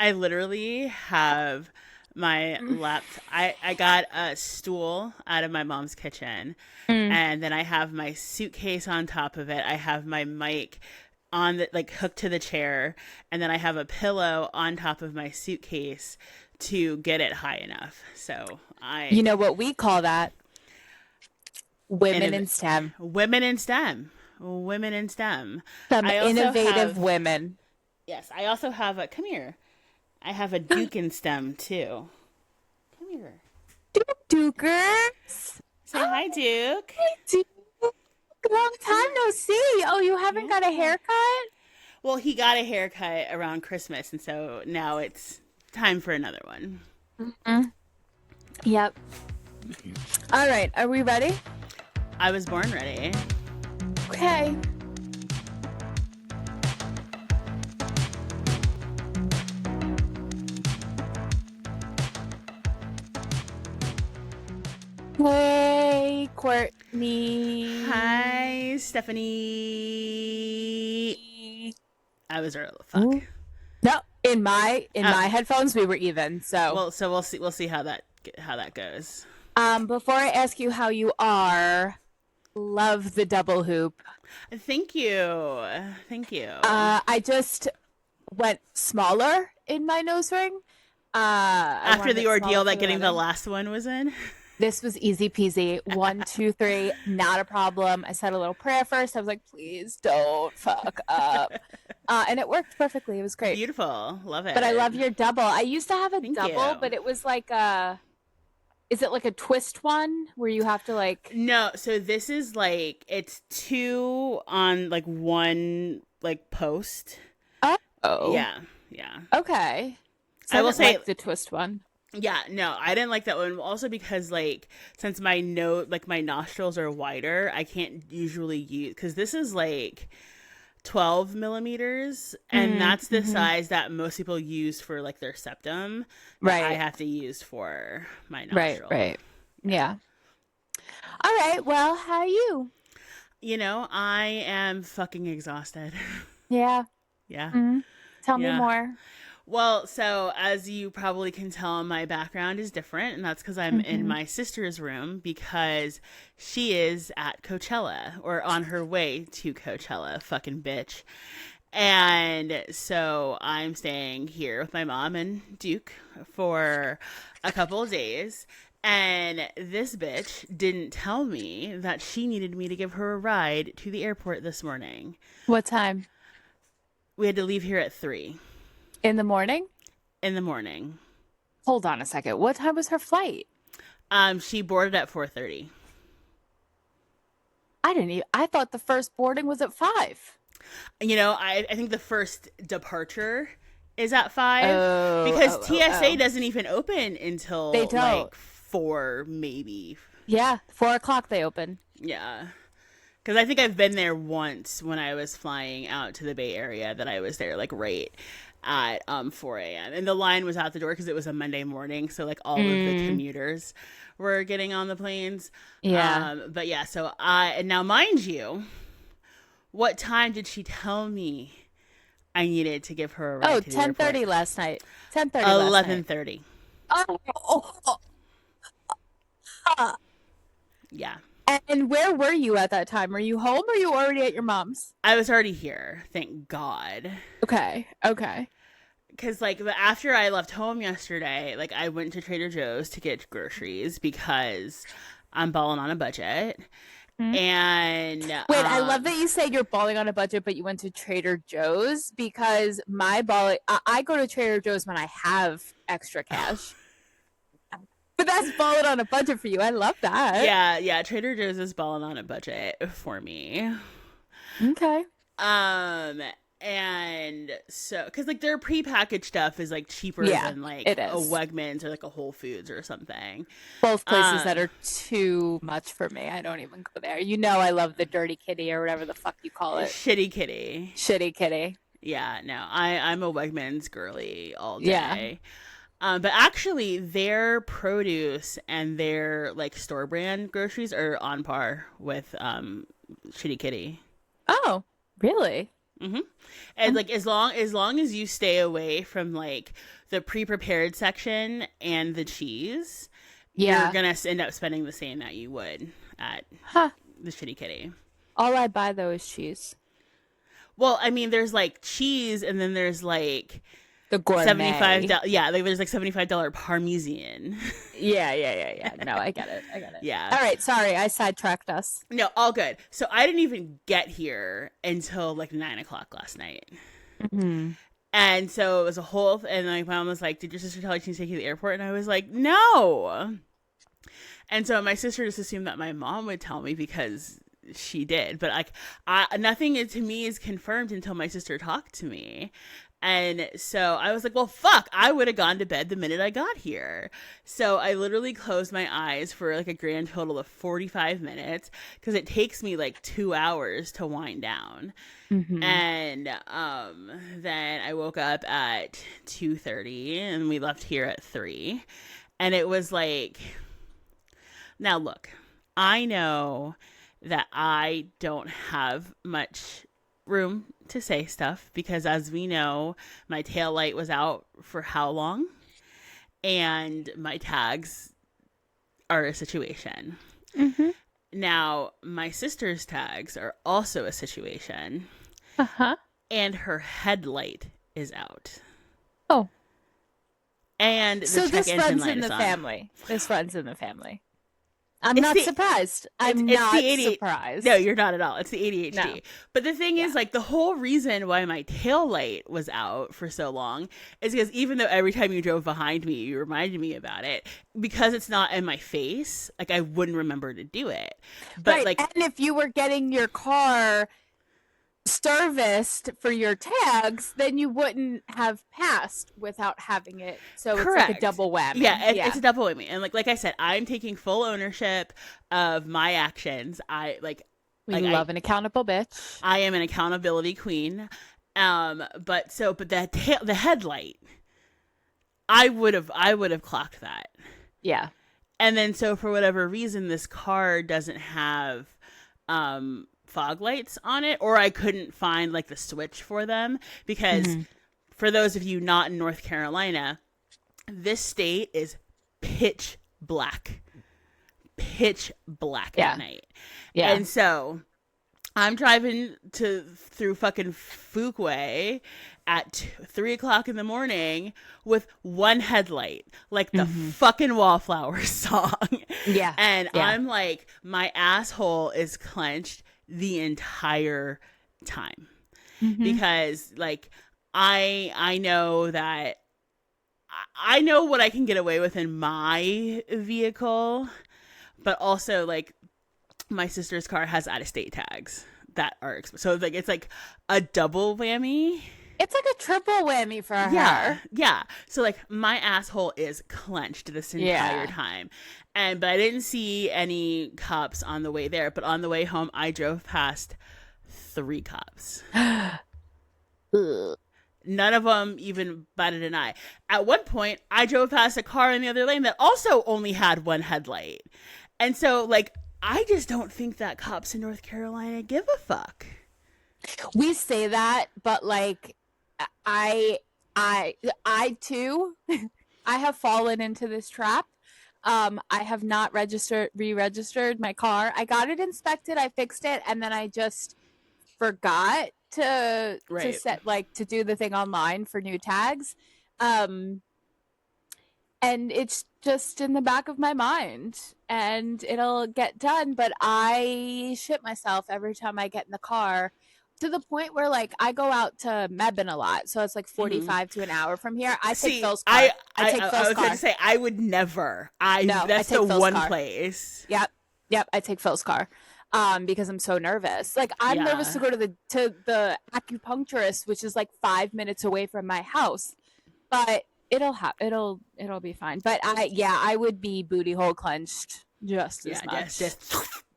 I literally have my I got a stool out of my mom's kitchen, Mm. and then I have my suitcase on top of it. I have my mic on the like hooked to the chair, and then I have a pillow on top of my suitcase to get it high enough. So I You know what we call that? Women innov- in STEM. women in STEM, women in STEM. Some I also innovative have women. yes, I also have a come here. I have a Duke in STEM too. Come here. Dukers. Say hi, Duke. Hi, Duke. Long time no see. Oh, you haven't got a Yeah. haircut? Well, he got a haircut around Christmas, and so now it's time for another one. Mm. Yep. All right. Are we ready? I was born ready. Okay. Hey, Courtney. Hi, Stephanie. I was early. Fuck. Ooh. No, in Oh, my headphones we were even. So, well, so we'll see how that goes. before I ask you how you are, love the double hoop. Thank you, thank you. I just went smaller in my nose ring. I After wanted the it ordeal smaller for that the getting the wedding. last one was in. This was easy peasy. One, two, three, not a problem. I said a little prayer first. I was like, please don't fuck up. And it worked perfectly. It was great. Beautiful, love But I it. love your double. I used to have a Thank double, you. but it was like a, is it like a twist one where you have to like, No, so this is like it's two on like one like post. oh, Yeah, yeah. okay. So I I will didn't say, like the twist one. yeah, no, I didn't like that one. Also because like since my nose, like my nostrils are wider, I can't usually use because this is like 12 millimeters, and that's the Mm-hmm. size that most people use for like their septum. That I Right, have to use for my right, nostril. right. Yeah. Yeah. All right. Well, how are you? I am fucking exhausted. Yeah. Yeah. Mm. Tell me Yeah. more. Well, so as you probably can tell, my background is different, and that's because I'm in Mm-hmm. my sister's room because she is at Coachella or on her way to Coachella, fucking bitch. And so I'm staying here with my mom and Duke for a couple of days. And this bitch didn't tell me that she needed me to give her a ride to the airport this morning. What time? We had to leave here at 3 In the morning? in the morning. Hold on a second. What time was her flight? She boarded at 4:30. I didn't even, I thought the first boarding was at 5. I think the first departure is at 5 Oh, because oh, oh, TSA oh. doesn't even open They until don't. like 4 maybe. Yeah, 4 o'clock they open. Yeah. Because I think I've been there once when I was flying out to the Bay Area, that I was there like right at 4 a.m. And the line was out the door because it was a Monday morning. So like all of the Mm, commuters were getting on the planes. yeah. But yeah, so and now mind you, what time did she tell me I needed to give her a Oh, ride to the airport? 10:30 last night. 10:30 last night. 11:30. Oh, oh, oh. Yeah. And where were you at that time? Were you home or you already at your mom's? I was already here, thank God. Okay. Okay. Because like after I left home yesterday, like I went to Trader Joe's to get groceries because I'm balling on a budget. Mm. And Wait, I love that you say you're balling on a budget, but you went to Trader Joe's because my balling, I go to Trader Joe's when I have extra cash. But that's balling on a budget for you. I love that. yeah, yeah, Trader Joe's is balling on a budget for me. Okay. Um and so because like their prepackaged stuff is like cheaper Yeah, than like it a is. Wegmans or like a Whole Foods or something. Both places that Um are too much for me. I don't even go there. You know, I love the dirty kitty or whatever the fuck you call it. Shitty Kitty. Shitty kitty. Yeah, no, I'm a Wegmans girly all Yeah. day. But actually, their produce and their like store brand groceries are on par with Shitty Kitty. Oh, really? Mm-hmm. And like as long as you stay away from like the pre-prepared section and the cheese, you're gonna end up spending the same that you would at the Shitty Kitty. All I buy though is cheese. Well, I mean, there's like cheese, and then there's like the gourmet. $75. Yeah, like there's like $75 Parmesan. Yeah. No, I get it. Yeah. All right, sorry, I sidetracked us. No, all good. So I didn't even get here until like 9:00 last night. Mm-hmm. And so it was a whole, and my mom was like, "Did your sister tell you to take you to the airport?" And I was like, "No." And so my sister just assumed that my mom would tell me because she did, but like nothing to me is confirmed until my sister talked to me. And so I was like, well, fuck, I would have gone to bed the minute I got here. So I literally closed my eyes for like a grand total of 45 minutes because it takes me like 2 hours to wind down. Mm-hmm. And then I woke up at 2:30 and we left here at 3. And it was like, now look, I know that I don't have much room to say stuff because, as we know, my tail light was out for how long, and my tags are a situation. Mm-hmm. Now, my sister's tags are also a situation, and her headlight is out. Oh, and the so check this runs light in the on. family. This runs in the family. I'm not surprised. I'm not surprised. No, you're not at all. It's the ADHD. No. But the thing is, like, the whole reason why my tail light was out for so long is because even though every time you drove behind me, you reminded me about it, because it's not in my face, like, I wouldn't remember to do it. But, right. like, and if you were getting your car serviced for your tags, then you wouldn't have passed without having it. So correct. It's like a double whammy. Yeah, it's a double whammy. And like I said, I'm taking full ownership of my actions. We love an accountable bitch. I am an accountability queen. But the headlight, I would have clocked that. Yeah. And then so for whatever reason, this car doesn't have fog lights on it, or I couldn't find like the switch for them because for those of you not in North Carolina, this state is pitch black at night. Yeah. And so I'm driving through fucking Fuquay at 3:00 in the morning with one headlight, like the fucking Wallflowers song. Yeah. And I'm like, my asshole is clenched the entire time because like I know that I know what I can get away with in my vehicle, but also like my sister's car has out-of-state tags that are so like it's like a double whammy. It's like a triple whammy for her. Yeah. So like my asshole is clenched this entire time. But I didn't see any cops on the way there. But on the way home, I drove past 3 cops. None of them even batted an eye. At one point, I drove past a car in the other lane that also only had one headlight. And so like, I just don't think that cops in North Carolina give a fuck. We say that, but like, I too, I have fallen into this trap. I have not re-registered my car. I got it inspected, I fixed it, and then I just forgot to do the thing online for new tags. And it's just in the back of my mind, and it'll get done, but I shit myself every time I get in the car, to the point where like I go out to Mebane a lot, so it's like 45 to an hour from here. I take Phil's car. I was going to say I would never. That's the one place. Yep. I take Phil's car, because I'm so nervous. Like I'm nervous to go to the acupuncturist, which is like 5 minutes away from my house, but it'll be fine. But I would be booty hole clenched just as much. Just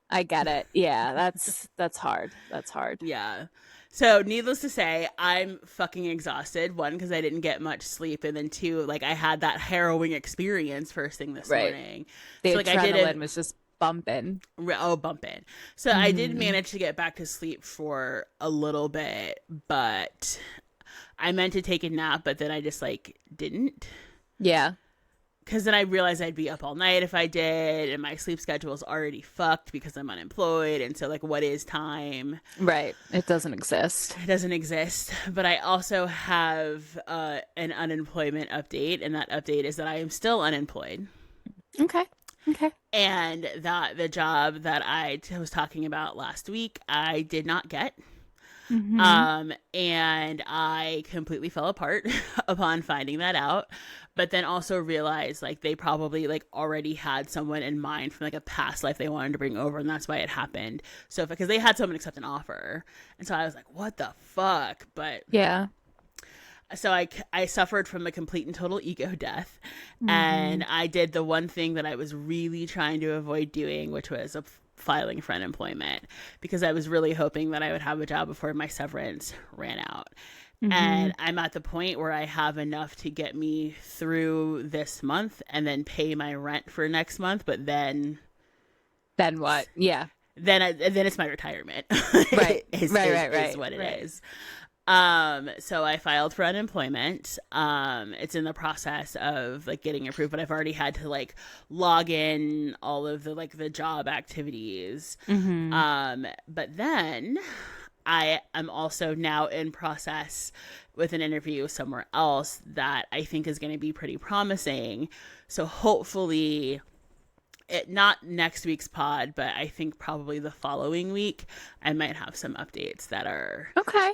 I get it. Yeah, that's hard. That's hard. Yeah. So needless to say, I'm fucking exhausted. 1, because I didn't get much sleep, and then 2, like I had that harrowing experience first thing this morning. The so, like, adrenaline was just bumping. Bumping. So I did manage to get back to sleep for a little bit, but I meant to take a nap, but then I just like didn't. Yeah. Because then I realized I'd be up all night if I did, and my sleep schedule is already fucked because I'm unemployed. And so, like, what is time? Right. It doesn't exist. It doesn't exist. But I also have an unemployment update, and that update is that I am still unemployed. Okay. And that the job that I was talking about last week, I did not get. And I completely fell apart upon finding that out, but then also realized like they probably like already had someone in mind from like a past life they wanted to bring over, and that's why it happened. So because they had someone accept an offer, and so I was like, what the fuck? But yeah. So I suffered from a complete and total ego death, and I did the one thing that I was really trying to avoid doing, which was filing for unemployment, because I was really hoping that I would have a job before my severance ran out. And I'm at the point where I have enough to get me through this month and then pay my rent for next month. But then what? Yeah. Then it's my retirement. Right. Is what it is. So I filed for unemployment. It's in the process of like getting approved, but I've already had to like log in all of the like the job activities. But then I am also now in process with an interview somewhere else that I think is going to be pretty promising. So hopefully not next week's pod, but I think probably the following week, I might have some updates that are okay.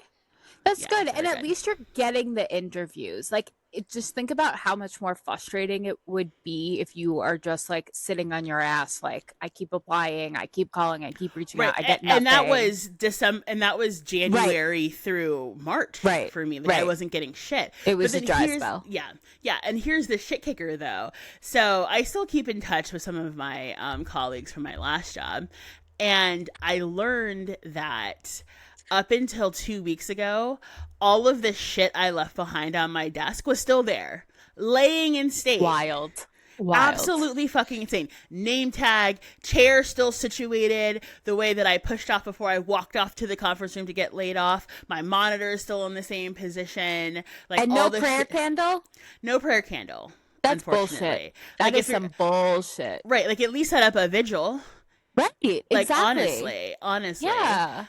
That's good. And good. At least you're getting the interviews. Like, just think about how much more frustrating it would be if you are just like sitting on your ass. Like, I keep applying, I keep calling, I keep reaching out. I get nothing. And that was January through March for me. Like, I wasn't getting shit. It was a dry spell. Yeah. And here's the shit kicker though. So I still keep in touch with some of my colleagues from my last job. And I learned that up until 2 weeks ago, all of the shit I left behind on my desk was still there, laying in state. Wild. Absolutely fucking insane. Name tag, chair still situated the way that I pushed off before I walked off to the conference room to get laid off. My monitor is still in the same position. Like, and no prayer candle? No prayer candle. That's bullshit. That is some bullshit. Right. Like, at least set up a vigil. Right. Like, exactly. honestly. Yeah.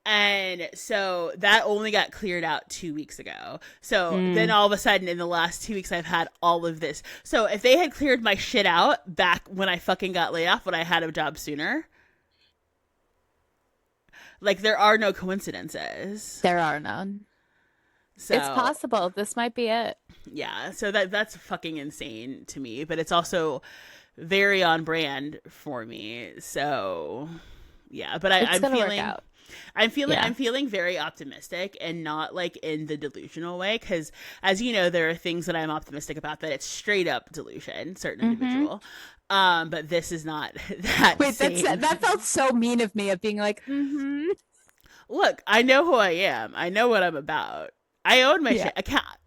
And so that only got cleared out 2 weeks ago. So then all of a sudden in the last 2 weeks, I've had all of this. So if they had cleared my shit out back when I fucking got laid off, would I had a job sooner? Like, there are no coincidences. There are none. So, it's possible. This might be it. Yeah. So that's fucking insane to me. But it's also very on brand for me. So, yeah. But I'm feeling... Work out. I'm feeling very optimistic, and not like in the delusional way, because as you know, there are things that I'm optimistic about that it's straight up delusion, certain individual. But this is not that. Wait, that felt so mean of me, of being like, Look, I know who I am. I know what I'm about. I own my shit.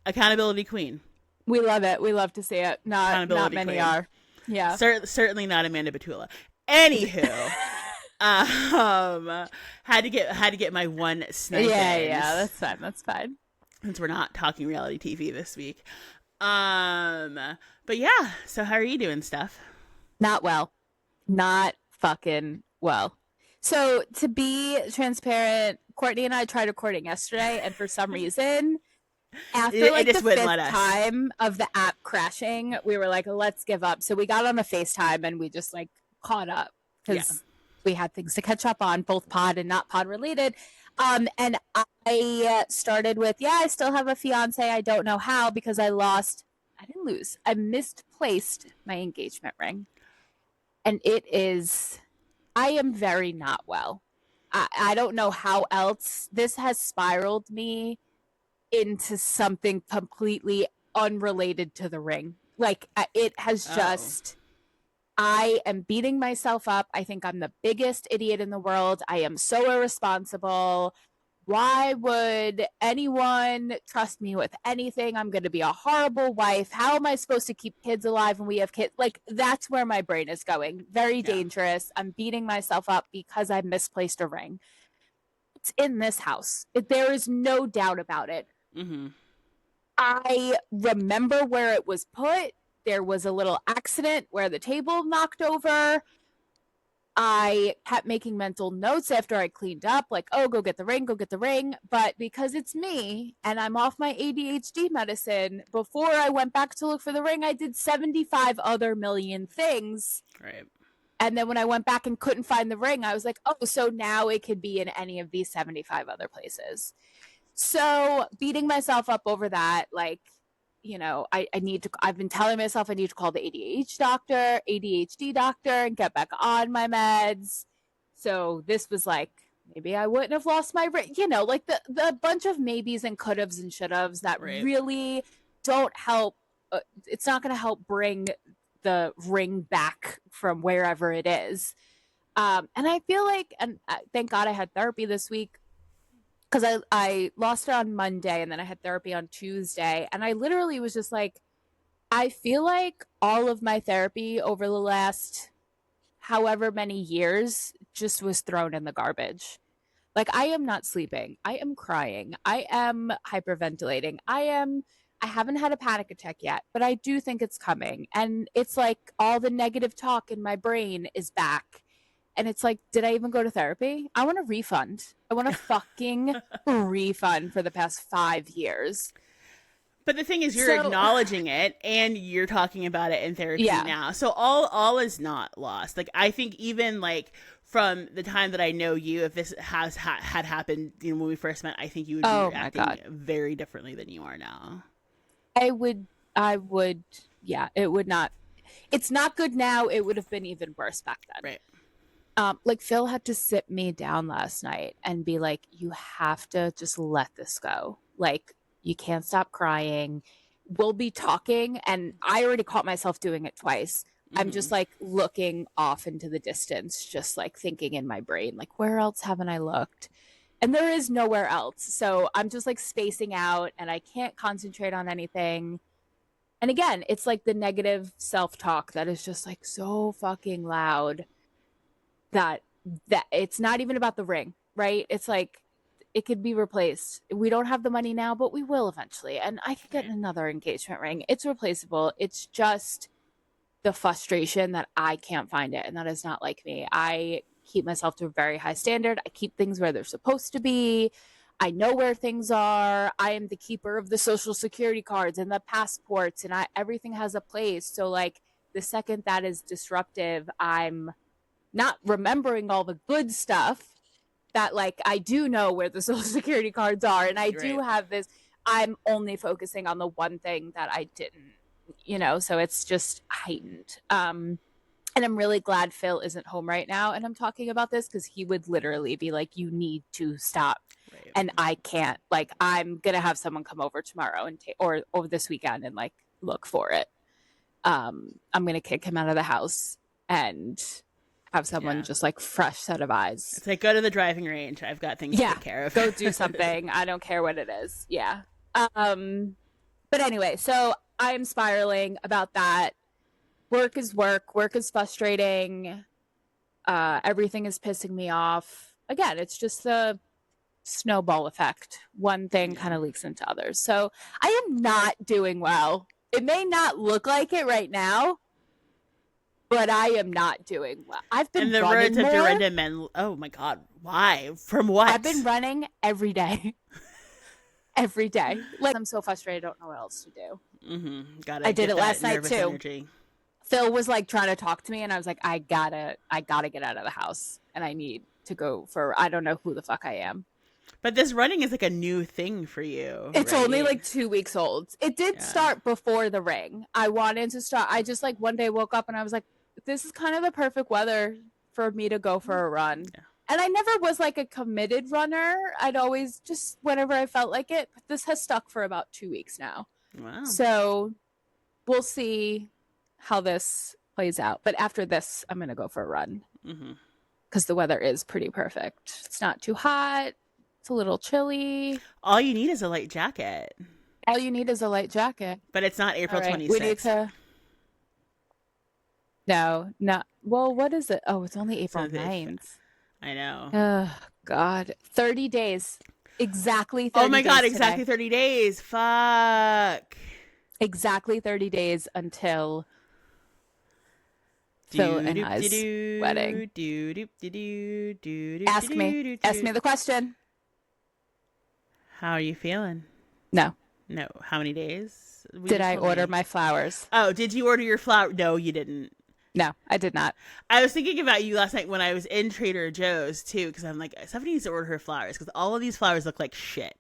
Accountability queen. We love it. We love to see it. Not many queen. Are. Yeah. Certainly not Amanda Batula. Anywho. Had to get my one snipe. Yeah, that's fine. Since we're not talking reality TV this week. But yeah, so how are you doing, Steph? Not well. Not fucking well. So to be transparent, Courtney and I tried recording yesterday, and for some reason, after like the fifth time of the app crashing, we were like, let's give up. So we got on a FaceTime and we just like caught up, because we had things to catch up on, both pod and not pod related. And I started with, I still have a fiance. I don't know how, because I misplaced my engagement ring. And I am very not well. I don't know how else. This has spiraled me into something completely unrelated to the ring. Like, it has just... I am beating myself up. I think I'm the biggest idiot in the world. I am so irresponsible. why would anyone trust me with anything? I'm going to be a horrible wife. How am I supposed to keep kids alive when we have kids? Like, that's where my brain is going. Very dangerous. I'm beating myself up because I misplaced a ring. It's in this house. There is no doubt about it. Mm-hmm. I remember where it was put. There was a little accident where the table knocked over. I kept making mental notes after I cleaned up, like, oh, go get the ring, go get the ring. But because it's me and I'm off my ADHD medicine, before I went back to look for the ring, I did 75 other million things. Right. And then when I went back and couldn't find the ring, I was like, oh, so now it could be in any of these 75 other places. So beating myself up over that, like, you know, I've been telling myself I need to call the ADHD doctor and get back on my meds. So this was like, maybe I wouldn't have lost my ring, you know, like the bunch of maybes and could haves and should haves that really don't help. It's not going to help bring the ring back from wherever it is. And I feel like, and thank God I had therapy this week, because I lost it on Monday and then I had therapy on Tuesday. And I literally was just like, I feel like all of my therapy over the last however many years just was thrown in the garbage. Like, I am not sleeping. I am crying. I am hyperventilating. I haven't had a panic attack yet, but I do think it's coming. And it's like all the negative talk in my brain is back. And it's like, did I even go to therapy? I want a refund. I want a fucking refund for the past 5 years. But the thing is, you're acknowledging it and you're talking about it in therapy now. So all is not lost. Like, I think even like from the time that I know you, if this had happened, you know, when we first met, I think you would be acting very differently than you are now. I would, yeah, it would not. It's not good now. It would have been even worse back then. Right. Like, Phil had to sit me down last night and be like, you have to just let this go. Like, you can't stop crying. We'll be talking. And I already caught myself doing it twice. Mm-hmm. I'm just like looking off into the distance, just like thinking in my brain, like, where else haven't I looked? And there is nowhere else. So I'm just like spacing out and I can't concentrate on anything. And again, it's like the negative self-talk that is just like so fucking loud. That it's not even about the ring, right? It's like, it could be replaced. We don't have the money now, but we will eventually. And I could get another engagement ring. It's replaceable. It's just the frustration that I can't find it. And that is not like me. I keep myself to a very high standard. I keep things where they're supposed to be. I know where things are. I am the keeper of the social security cards and the passports, and everything has a place. So like, the second that is disruptive, I'm not remembering all the good stuff that, like, I do know where the social security cards are and I do have this. I'm only focusing on the one thing that I didn't, you know, so it's just heightened. And I'm really glad Phil isn't home right now and I'm talking about this, because he would literally be like, you need to stop. Right. And I can't. Like, I'm going to have someone come over tomorrow and or over this weekend and like look for it. I'm going to kick him out of the house and have someone just like fresh set of eyes. It's like, go to the driving range. I've got things to take care of. Go do something. I don't care what it is. Yeah. But anyway, so I'm spiraling about that. Work is work. Work is frustrating. Everything is pissing me off. Again, it's just the snowball effect. One thing kind of leaks into others. So I am not doing well. It may not look like it right now, but I am not doing well. I've been running more. Dorinda men. Oh my God. Why? From what? I've been running every day. Every day. Like, I'm so frustrated. I don't know what else to do. Mm-hmm. I did it last night too. Energy. Phil was like trying to talk to me and I was like, I gotta get out of the house and I need to go for, I don't know who the fuck I am. But this running is like a new thing for you. It's only like 2 weeks old. It did start before the ring. I wanted to start. I just like one day woke up and I was like, this is kind of the perfect weather for me to go for a run. Yeah. And I never was like a committed runner. I'd always just whenever I felt like it. But this has stuck for about 2 weeks now. Wow. So we'll see how this plays out. But after this, I'm going to go for a run. Because the weather is pretty perfect. It's not too hot. It's a little chilly. All you need is a light jacket. All you need is a light jacket. But it's not April 26th. We need to... No, not... Well, what is it? Oh, it's only April 9th. I know. Oh, God. 30 days. Exactly 30 days. Oh, my God. Exactly 30 days. Fuck. Exactly 30 days until Phil and I's wedding. Ask me. Ask me the question. How are you feeling? No. No. How many days? Did I order my flowers? Oh, did you order your flower? No, you didn't. No, I did not. I was thinking about you last night when I was in Trader Joe's too, because I'm like, somebody needs to order her flowers because all of these flowers look like shit.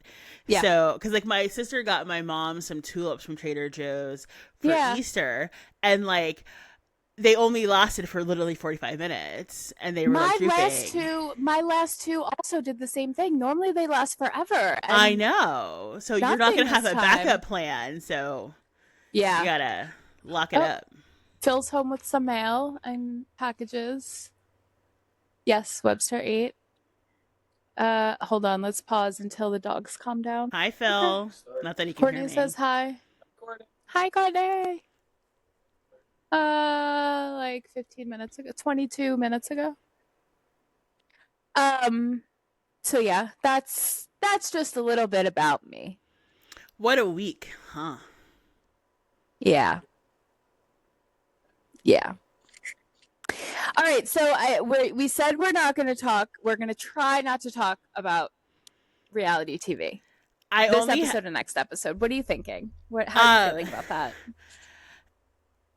Yeah. So, because like my sister got my mom some tulips from Trader Joe's for Easter, and like they only lasted for literally 45 minutes, and they were like drooping. My last two also did the same thing. Normally they last forever. I know. So you're not gonna have a backup plan. So yeah, you gotta lock it up. Phil's home with some mail and packages. Yes, Webster 8. Hold on, let's pause until the dogs calm down. Hi, Phil. Not that he can Courtney hear me. Says hi. Hi, Courtney. Like 15 minutes ago, 22 minutes ago. So yeah, that's just a little bit about me. What a week, huh? Yeah. Yeah. All right. So we said we're not going to talk. We're going to try not to talk about reality TV. This episode and next episode. What are you thinking? How are you feeling about that?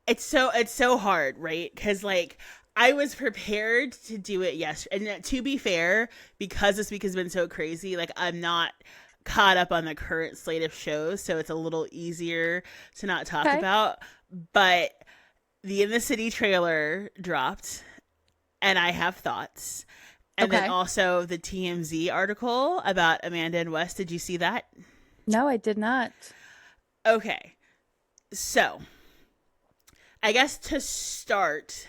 It's so hard, right? Because like I was prepared to do it yesterday. And to be fair, because this week has been so crazy, like I'm not caught up on the current slate of shows, so it's a little easier to not talk about. But the In the City trailer dropped, and I have thoughts. And then also the TMZ article about Amanda and Wes. Did you see that? No, I did not. Okay. So, I guess to start,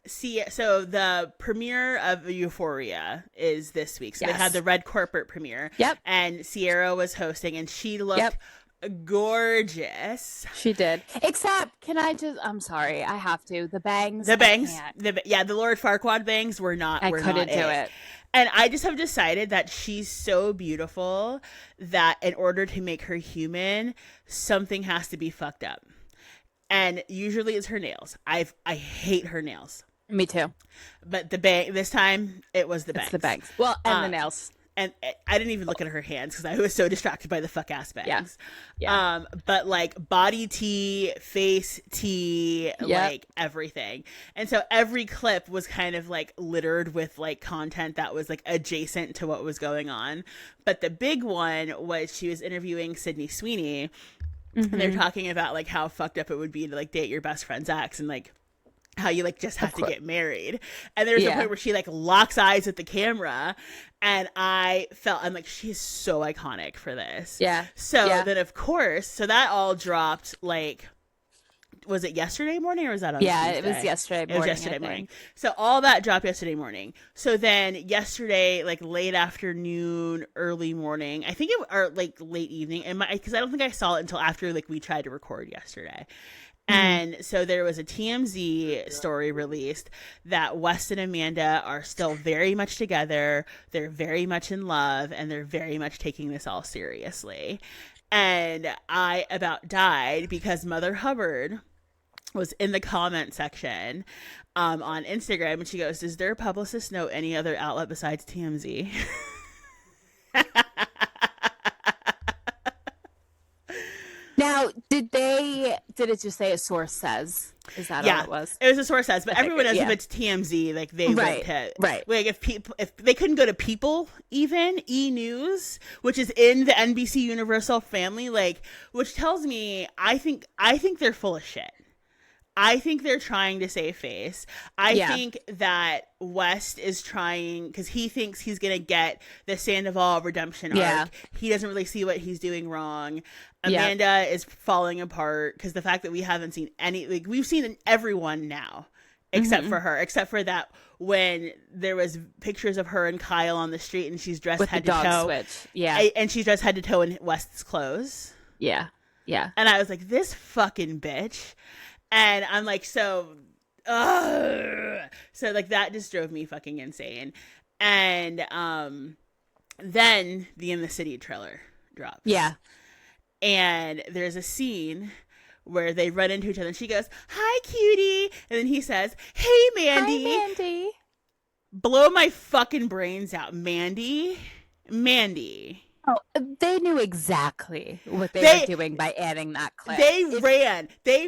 so the premiere of Euphoria is this week. So they had the red corporate premiere. Yep. And Sierra was hosting, and she looked gorgeous. She did. Except, I'm sorry, I have to. The bangs. The Lord Farquaad bangs were not. I couldn't do it. And I just have decided that she's so beautiful that in order to make her human, something has to be fucked up. And usually it's her nails. I hate her nails. Me too. But this time it was the bangs. It's the bangs. Well, and the nails. And I didn't even look at her hands because I was so distracted by the fuck ass bangs. Yeah. But like body tea, face tea, like everything. And so every clip was kind of like littered with like content that was like adjacent to what was going on. But the big one was she was interviewing Sydney Sweeney. Mm-hmm. And they're talking about like how fucked up it would be to like date your best friend's ex and like how you like just have to get married. And there's a point where she like locks eyes with the camera, and I'm like, she's so iconic for this. Yeah. So then of course, so that all dropped like, was it yesterday morning or was that on Tuesday? It was yesterday morning. It was yesterday morning. So all that dropped yesterday morning. So then yesterday, like late afternoon, early morning, I think or like late evening, because I don't think I saw it until after like we tried to record yesterday. And so there was a TMZ story released that Wes and Amanda are still very much together. They're very much in love, and they're very much taking this all seriously. And I about died because Mother Hubbard was in the comment section on Instagram, and she goes, "Does their publicist know any other outlet besides TMZ?" Now, did it just say a source says? Is that all it was? It was a source says, but everyone knows if it's TMZ, like they would hit. Right. Like if they couldn't go to People, even E! News, which is in the NBC Universal family, like, which tells me I think they're full of shit. I think they're trying to save face. I think that West is trying because he thinks he's going to get the Sandoval redemption arc. He doesn't really see what he's doing wrong. Amanda is falling apart because the fact that we haven't seen we've seen everyone now except for her, except for that when there was pictures of her and Kyle on the street and she's dressed with head the to dog toe. switch. Yeah. And she's dressed head to toe in West's clothes. Yeah. Yeah. And I was like, this fucking bitch. And I'm like, so like that just drove me fucking insane. And then the In the City trailer drops. Yeah. And there's a scene where they run into each other and she goes, "Hi, cutie." And then he says, "Hey, Mandy." Hi, Mandy. Blow my fucking brains out. Mandy. Oh, they knew exactly what they were doing by adding that clip. They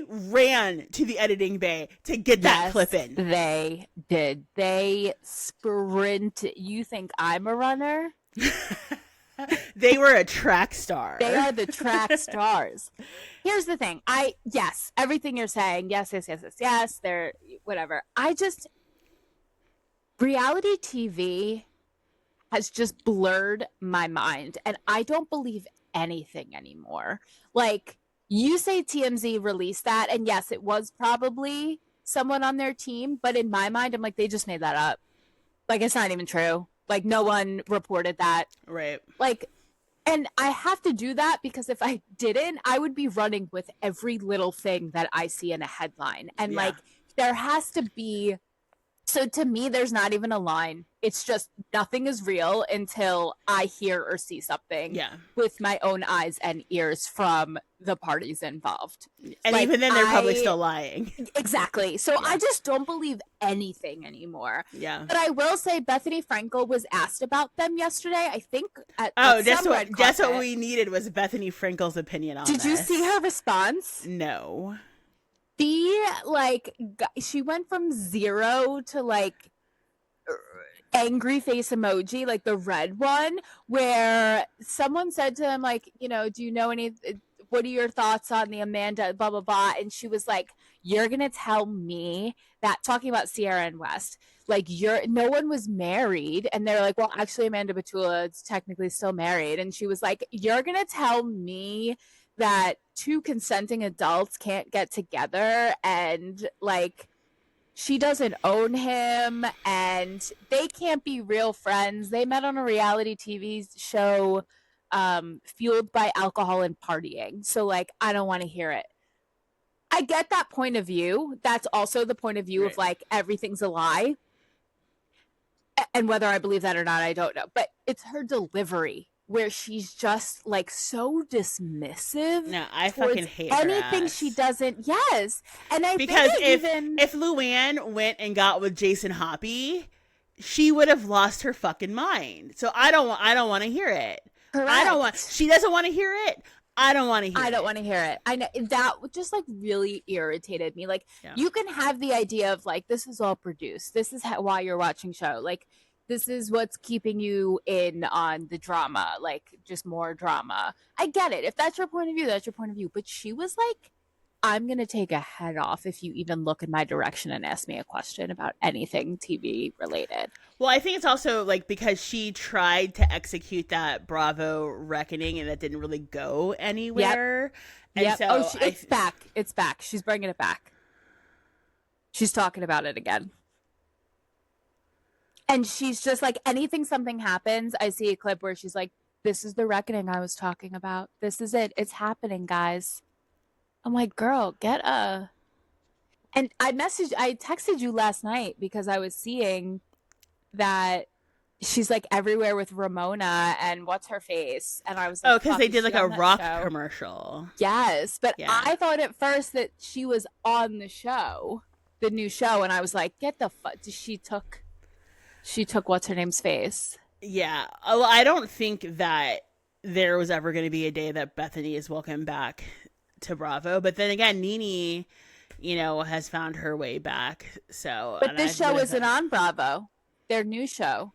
ran to the editing bay to get that clip in. They did. They sprint. You think I'm a runner? They were a track star. They are the track stars. Here's the thing. Yes, everything you're saying. Yes. They're whatever. Reality TV has just blurred my mind, and I don't believe anything anymore. Like, you say TMZ released that, and yes, it was probably someone on their team, but in my mind, I'm like, they just made that up. Like, it's not even true. Like, no one reported that. Right. Like, and I have to do that because if I didn't, I would be running with every little thing that I see in a headline. And like, there has to be, so to me, there's not even a line. It's just nothing is real until I hear or see something with my own eyes and ears from the parties involved. And like, even then, they're probably still lying. Exactly. So I just don't believe anything anymore. Yeah. But I will say Bethenny Frankel was asked about them yesterday. I think that's what we needed was Bethenny Frankel's opinion on Did you see her response? No. She went from 0 to like angry face emoji, like the red one, where someone said to him, like, you know, do you know what are your thoughts on the Amanda blah blah blah? And she was like, you're gonna tell me that, talking about Sierra and West, like, no one was married, and they're like, well, actually Amanda Batula is technically still married, and she was like, you're gonna tell me that two consenting adults can't get together, and like, she doesn't own him and they can't be real friends. They met on a reality TV show fueled by alcohol and partying. So like, I don't want to hear it. I get that point of view. That's also the point of view of like, everything's a lie. And whether I believe that or not, I don't know. But it's her delivery where she's just like so dismissive. No, I fucking hate anything her ass. She doesn't. Yes, and I because think if Luann went and got with Jason Hoppy, she would have lost her fucking mind. So I don't want to hear it. Correct. She doesn't want to hear it. I don't want to hear it. I don't want to hear it. I know that just like really irritated me. Like, you can have the idea of like, this is all produced. This is why you're watching show. Like, this is what's keeping you in on the drama, like just more drama. I get it. If that's your point of view, that's your point of view. But she was like, I'm going to take a head off if you even look in my direction and ask me a question about anything TV related. Well, I think it's also like because she tried to execute that Bravo reckoning and that didn't really go anywhere. Yep. And so it's back. It's back. She's bringing it back. She's talking about it again. And she's just like, something happens, I see a clip where she's like, this is the reckoning I was talking about. This is it. It's happening, guys. I'm like, girl, get a... And I texted you last night because I was seeing that she's like everywhere with Ramona and what's her face. And I was like, because they did like a rock commercial. Yes. But I thought at first that she was on the show, the new show. And I was like, get the fuck. She took what's her name's face. Yeah. Well, I don't think that there was ever going to be a day that Bethenny is welcome back to Bravo. But then again, Nene, has found her way back. So, but this show isn't on Bravo. Their new show.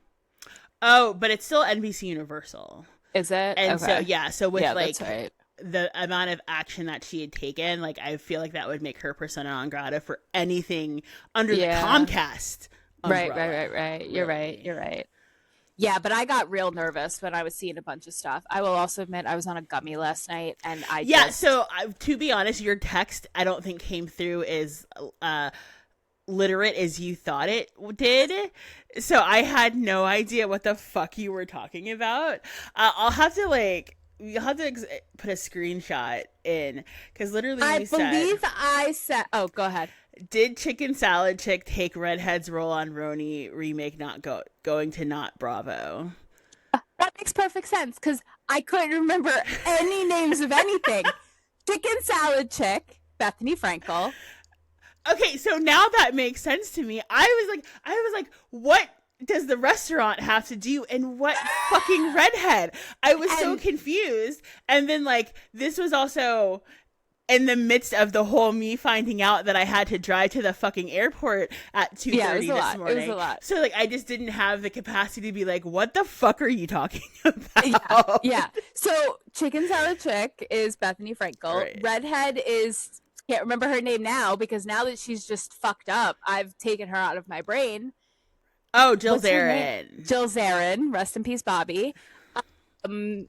Oh, but it's still NBC Universal. Is it? And so with that's right. The amount of action that she had taken, like I feel like that would make her persona non grata for anything under the Comcast. Umbrella. Right. You're right. Yeah, but I got real nervous when I was seeing a bunch of stuff. I will also admit I was on a gummy last night, and so to be honest, your text I don't think came through as literate as you thought it did. So I had no idea what the fuck you were talking about. I'll have to like, you'll have to put a screenshot in, because literally I said, oh, go ahead. Did Chicken Salad Chick take Redhead's role on RHORI remake not going to not Bravo? That makes perfect sense, because I couldn't remember any names of anything. Chicken Salad Chick, Bethenny Frankel. Okay, so now that makes sense to me. I was like, what does the restaurant have to do and what fucking redhead? I was so confused. And then like, this was also in the midst of the whole me finding out that I had to drive to the fucking airport at 2:30 this morning. It was a lot. So like, I just didn't have the capacity to be like, what the fuck are you talking about? Yeah. So Chicken Salad Chick is Bethenny Frankel. Right. Redhead is, can't remember her name now, because now that she's just fucked up, I've taken her out of my brain. Oh, Jill Zarin. Jill Zarin. Rest in peace, Bobby. Bobby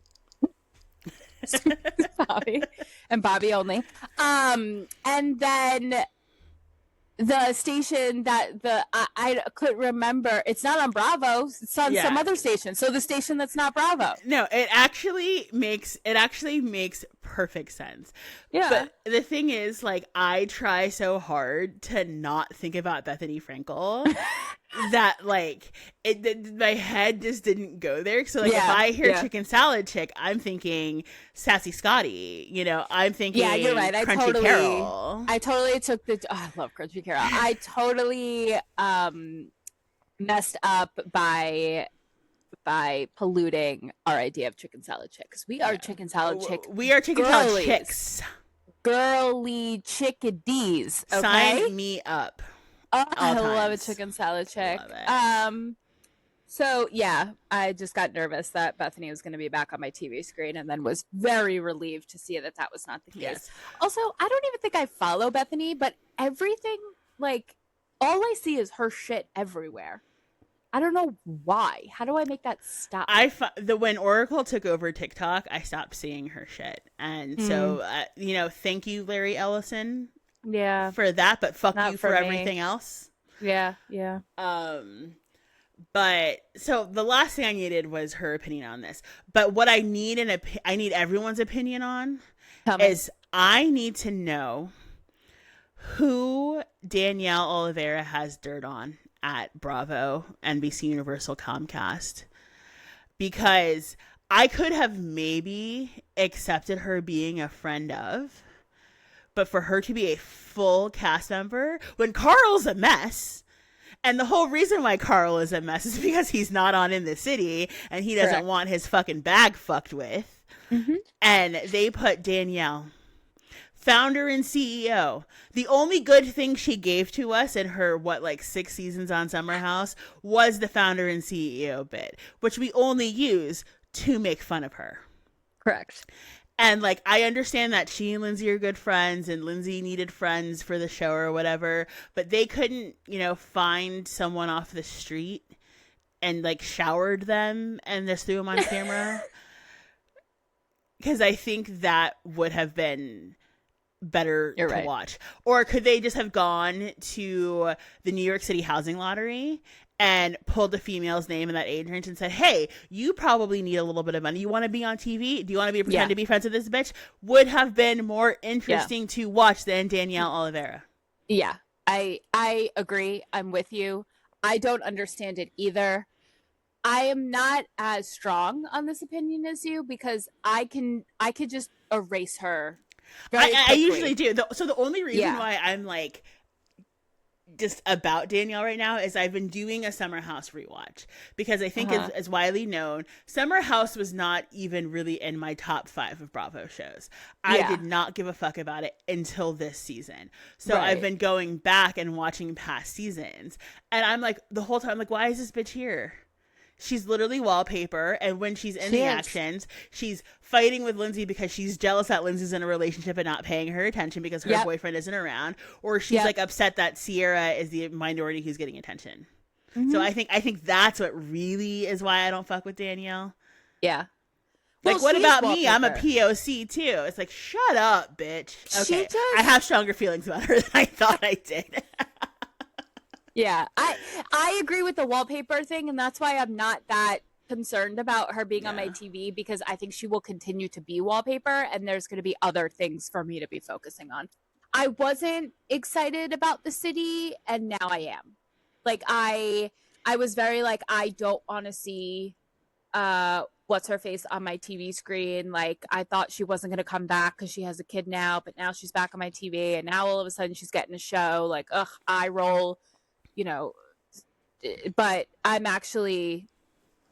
and Bobby only. And then the station that I couldn't remember. It's not on Bravo. It's on some other station. So the station that's not Bravo. No, it actually makes perfect sense. Yeah. But the thing is, like, I try so hard to not think about Bethenny Frankel that like my head just didn't go there. So like, if I hear Chicken Salad Chick, I'm thinking Sassy Scotty. You know, I'm thinking you're right. Crunchy Carol. I totally took the. Oh, I love Crunchy Carol. I totally messed up by polluting our idea of Chicken Salad Chick, because we are Chicken Salad Chick. We are Chicken Salad Chicks. Girly chickadees. Okay? Sign me up. Oh, I love a Chicken Salad Chick. So yeah, I just got nervous that Bethenny was going to be back on my TV screen, and then was very relieved to see that was not the case. Yes. Also, I don't even think I follow Bethenny, but everything, like, all I see is her shit everywhere. I don't know why. How do I make that stop? When Oracle took over TikTok, I stopped seeing her shit, and so thank you, Larry Ellison. Yeah, for that, but fuck not you for me. everything else. Yeah. But so the last thing I needed was her opinion on this. But what I need I need everyone's opinion on is I need to know who Danielle Oliveira has dirt on at Bravo, NBC Universal, Comcast, because I could have maybe accepted her being a friend of, but for her to be a full cast member when Carl's a mess, and the whole reason why Carl is a mess is because he's not on In the City and he doesn't want his fucking bag fucked with. Mm-hmm. And they put Danielle, founder and CEO. The only good thing she gave to us in her, 6 seasons on Summer House was the founder and CEO bit, which we only use to make fun of her. Correct. And, like, I understand that she and Lindsay are good friends and Lindsay needed friends for the show or whatever, but they couldn't, find someone off the street and, like, showered them and just threw them on camera. Because I think that would have been better to watch. Or could they just have gone to the New York City housing lottery and pulled the female's name in that age range and said, hey, you probably need a little bit of money. You want to be on TV? Do you want to pretend to be friends with this bitch? Would have been more interesting to watch than Danielle Oliveira. Yeah, I agree. I'm with you. I don't understand it either. I am not as strong on this opinion as you, because I could just erase her. I usually do. So the only reason why I'm like just about Danielle right now is I've been doing a Summer House rewatch, because I think as widely known, Summer House was not even really in my top 5 of Bravo shows. I did not give a fuck about it until this season. So I've been going back and watching past seasons, and I'm like, the whole time, like, why is this bitch here? She's literally wallpaper, and when she's in the actions, she's fighting with Lindsay because she's jealous that Lindsay's in a relationship and not paying her attention because her boyfriend isn't around, or she's like upset that Sierra is the minority who's getting attention. Mm-hmm. So I think that's what really is why I don't fuck with Danielle. Yeah. Like, what about me? I'm a POC too. It's like, shut up, bitch. Okay, I have stronger feelings about her than I thought I did. Yeah, I agree with the wallpaper thing, and that's why I'm not that concerned about her being on my TV, because I think she will continue to be wallpaper, and there's going to be other things for me to be focusing on. I wasn't excited about the city, and now I am. Like I was very like, I don't want to see what's her face on my TV screen. Like, I thought she wasn't going to come back because she has a kid now, but now she's back on my TV, and now all of a sudden she's getting a show. Like, ugh, eye roll, you know. But I'm actually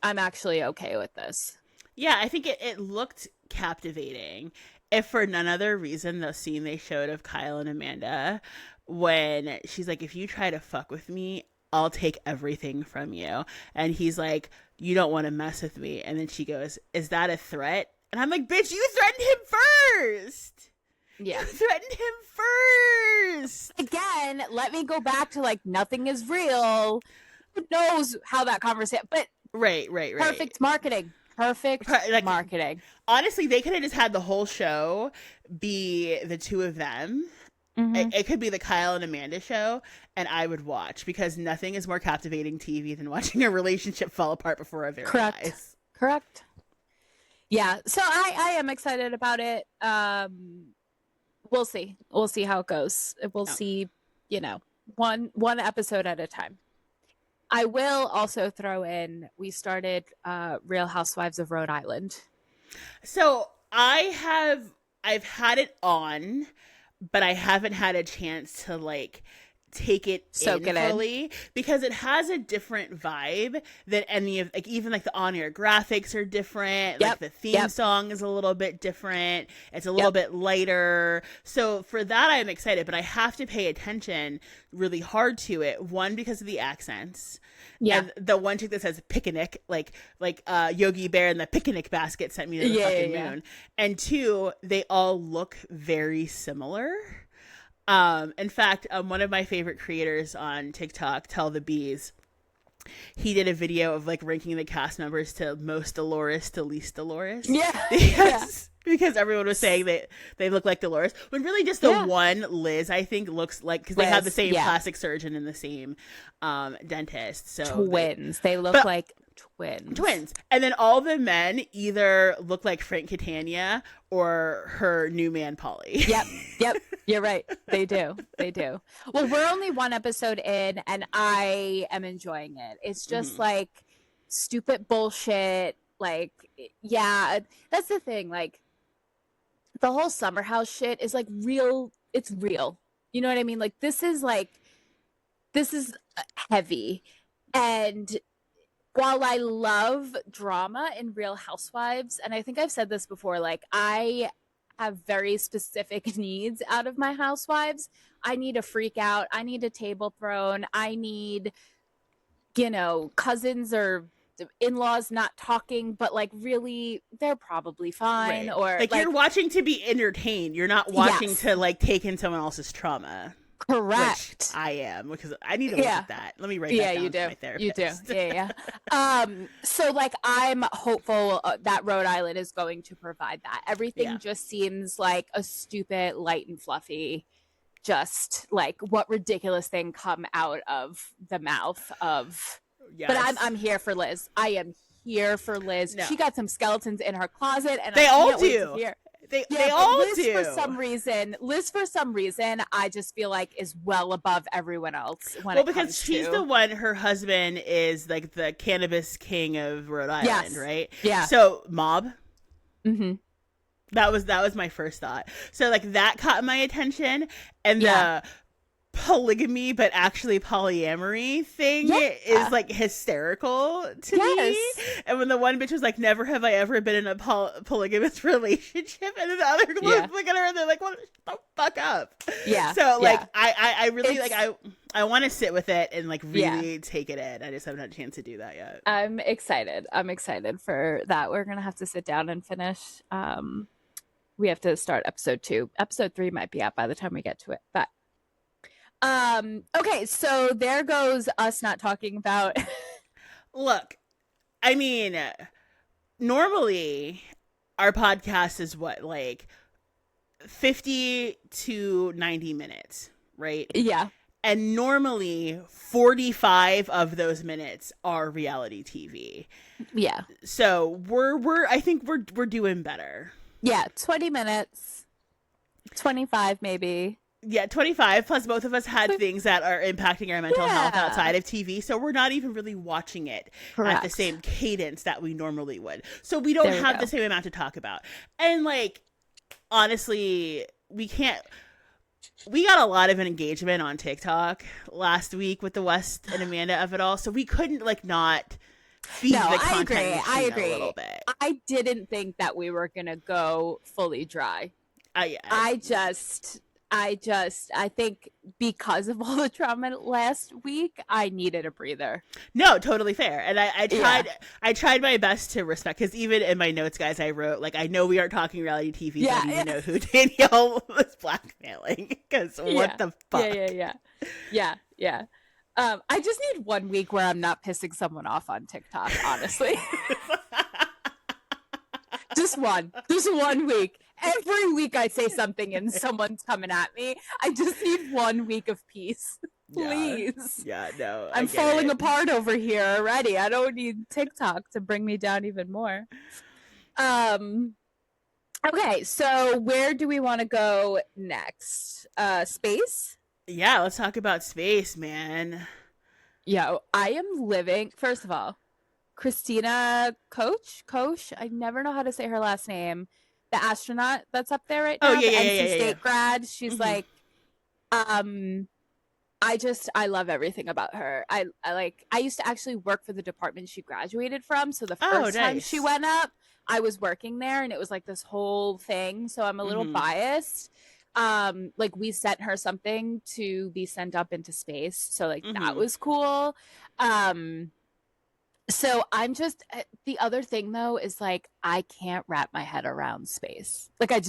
okay with this. Yeah, I think it looked captivating. If for none other reason, the scene they showed of Kyle and Amanda when she's like, if you try to fuck with me, I'll take everything from you. And he's like, you don't want to mess with me. And then she goes, is that a threat? And I'm like, bitch, you threatened him first. Yeah. You threatened him first. Again, let me go back to like, nothing is real. Who knows how that conversation, but right. Perfect marketing. Perfect marketing. Honestly, they could have just had the whole show be the two of them. Mm-hmm. It could be the Kyle and Amanda show, and I would watch, because nothing is more captivating TV than watching a relationship fall apart before our very eyes. Correct. Yeah, so I am excited about it. We'll see how it goes. We'll see, one episode at a time. I will also throw in, we started Real Housewives of Rhode Island. So I've had it on, but I haven't had a chance to like take it in fully, because it has a different vibe than any of, like, even like the on-air graphics are different. Like the theme song is a little bit different. It's a little bit lighter. So for that, I'm excited, but I have to pay attention really hard to it. One, because of the accents. Yeah. And the one chick that says picnic, like Yogi Bear in the picnic basket sent me to the fucking moon. And two, they all look very similar. In fact, one of my favorite creators on TikTok, Tell the Bees, he did a video of like ranking the cast members to most Dolores to least Dolores. Yeah. Because everyone was saying that they look like Dolores, when really just the one Liz, I think, looks like, because they have the same plastic surgeon and the same dentist. So twins. They look like twins. And then all the men either look like Frank Catania or her new man Pauly. Yep. You're right. They do. Well, we're only one episode in, and I am enjoying it. It's just like stupid bullshit. Like, yeah, that's the thing. Like, the whole summer house shit is like real. It's real. You know what I mean? Like, this is heavy. And while I love drama in Real Housewives, and I think I've said this before, like, I have very specific needs out of my housewives. I need a freak out. I need a table thrown. I need, cousins or in-laws not talking, but like really they're probably fine. Right. Or like you're watching to be entertained. You're not watching to like take in someone else's trauma. Correct. Which I am, because I need to look at that. Let me write that down to my therapist. You do. Yeah. So like, I'm hopeful that Rhode Island is going to provide that. Everything just seems like a stupid, light and fluffy, just like, what ridiculous thing come out of the mouth of. Yes. But I'm here for Liz. I am here for Liz. No. She got some skeletons in her closet, and they I all can't do. Wait to hear. They all Liz, do. Liz, for some reason, I just feel like is well above everyone else. Because she's the one. Her husband is like the cannabis king of Rhode Island, right? Yeah. So mob. Mm-hmm. That was my first thought. So like that caught my attention, and the polygamy but actually polyamory thing is like hysterical to me. And when the one bitch was like, never have I ever been in a polygamous relationship, and then the other girl look at her and they're like, what the fuck up. So like I really I want to sit with it and like really take it in. I just haven't had a chance to do that yet. I'm excited for that. We're gonna have to sit down and finish. We have to start episode 2. Episode 3 might be out by the time we get to it, but okay, so there goes us not talking about. Look, I mean, normally our podcast is what, like 50 to 90 minutes, right? Yeah. And normally 45 of those minutes are reality TV. Yeah. So I think we're doing better. Yeah, 20 minutes. 25 maybe. Yeah, 25, plus both of us had things that are impacting our mental health outside of TV, so we're not even really watching it at the same cadence that we normally would. So we don't have the same amount to talk about. And, like, honestly, we got a lot of engagement on TikTok last week with the West and Amanda of it all, so we couldn't, like, not feed the content I agree. a little bit. I didn't think that we were going to go fully dry. I think because of all the trauma last week, I needed a breather. No, totally fair. And I tried my best to respect, because even in my notes, guys, I wrote, like, I know we aren't talking reality TV, but I need to know who Danielle was blackmailing, because what the fuck? Yeah. I just need 1 week where I'm not pissing someone off on TikTok, honestly. Just 1 week. Every week I say something and someone's coming at me. I just need 1 week of peace. Please. Yeah, no. I'm falling apart over here already. I don't need TikTok to bring me down even more. Okay, so where do we want to go next? Space? Yeah, let's talk about space, man. Yo, I am living, first of all, Christina Koch, I never know how to say her last name. The astronaut that's up there right now, the NC State grad. She's like, I love everything about her. I used to actually work for the department she graduated from. So the first time she went up, I was working there, and it was like this whole thing. So I'm a little biased. Like, we sent her something to be sent up into space. So, like, that was cool. So I'm just, the other thing though is, like, I can't wrap my head around space. Like, I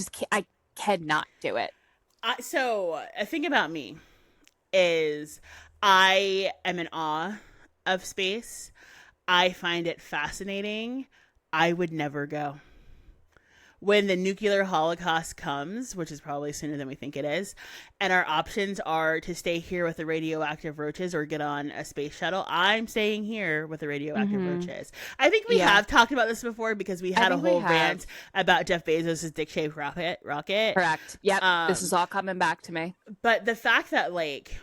cannot do it. So a thing about me is I am in awe of space. I find it fascinating. I would never go. When the nuclear holocaust comes, which is probably sooner than we think it is, and our options are to stay here with the radioactive roaches or get on a space shuttle, I'm staying here with the radioactive roaches. I think we have talked about this before, because we had a whole rant about Jeff Bezos' dick-shaped rocket. Correct. Yep. This is all coming back to me. But the fact that, like,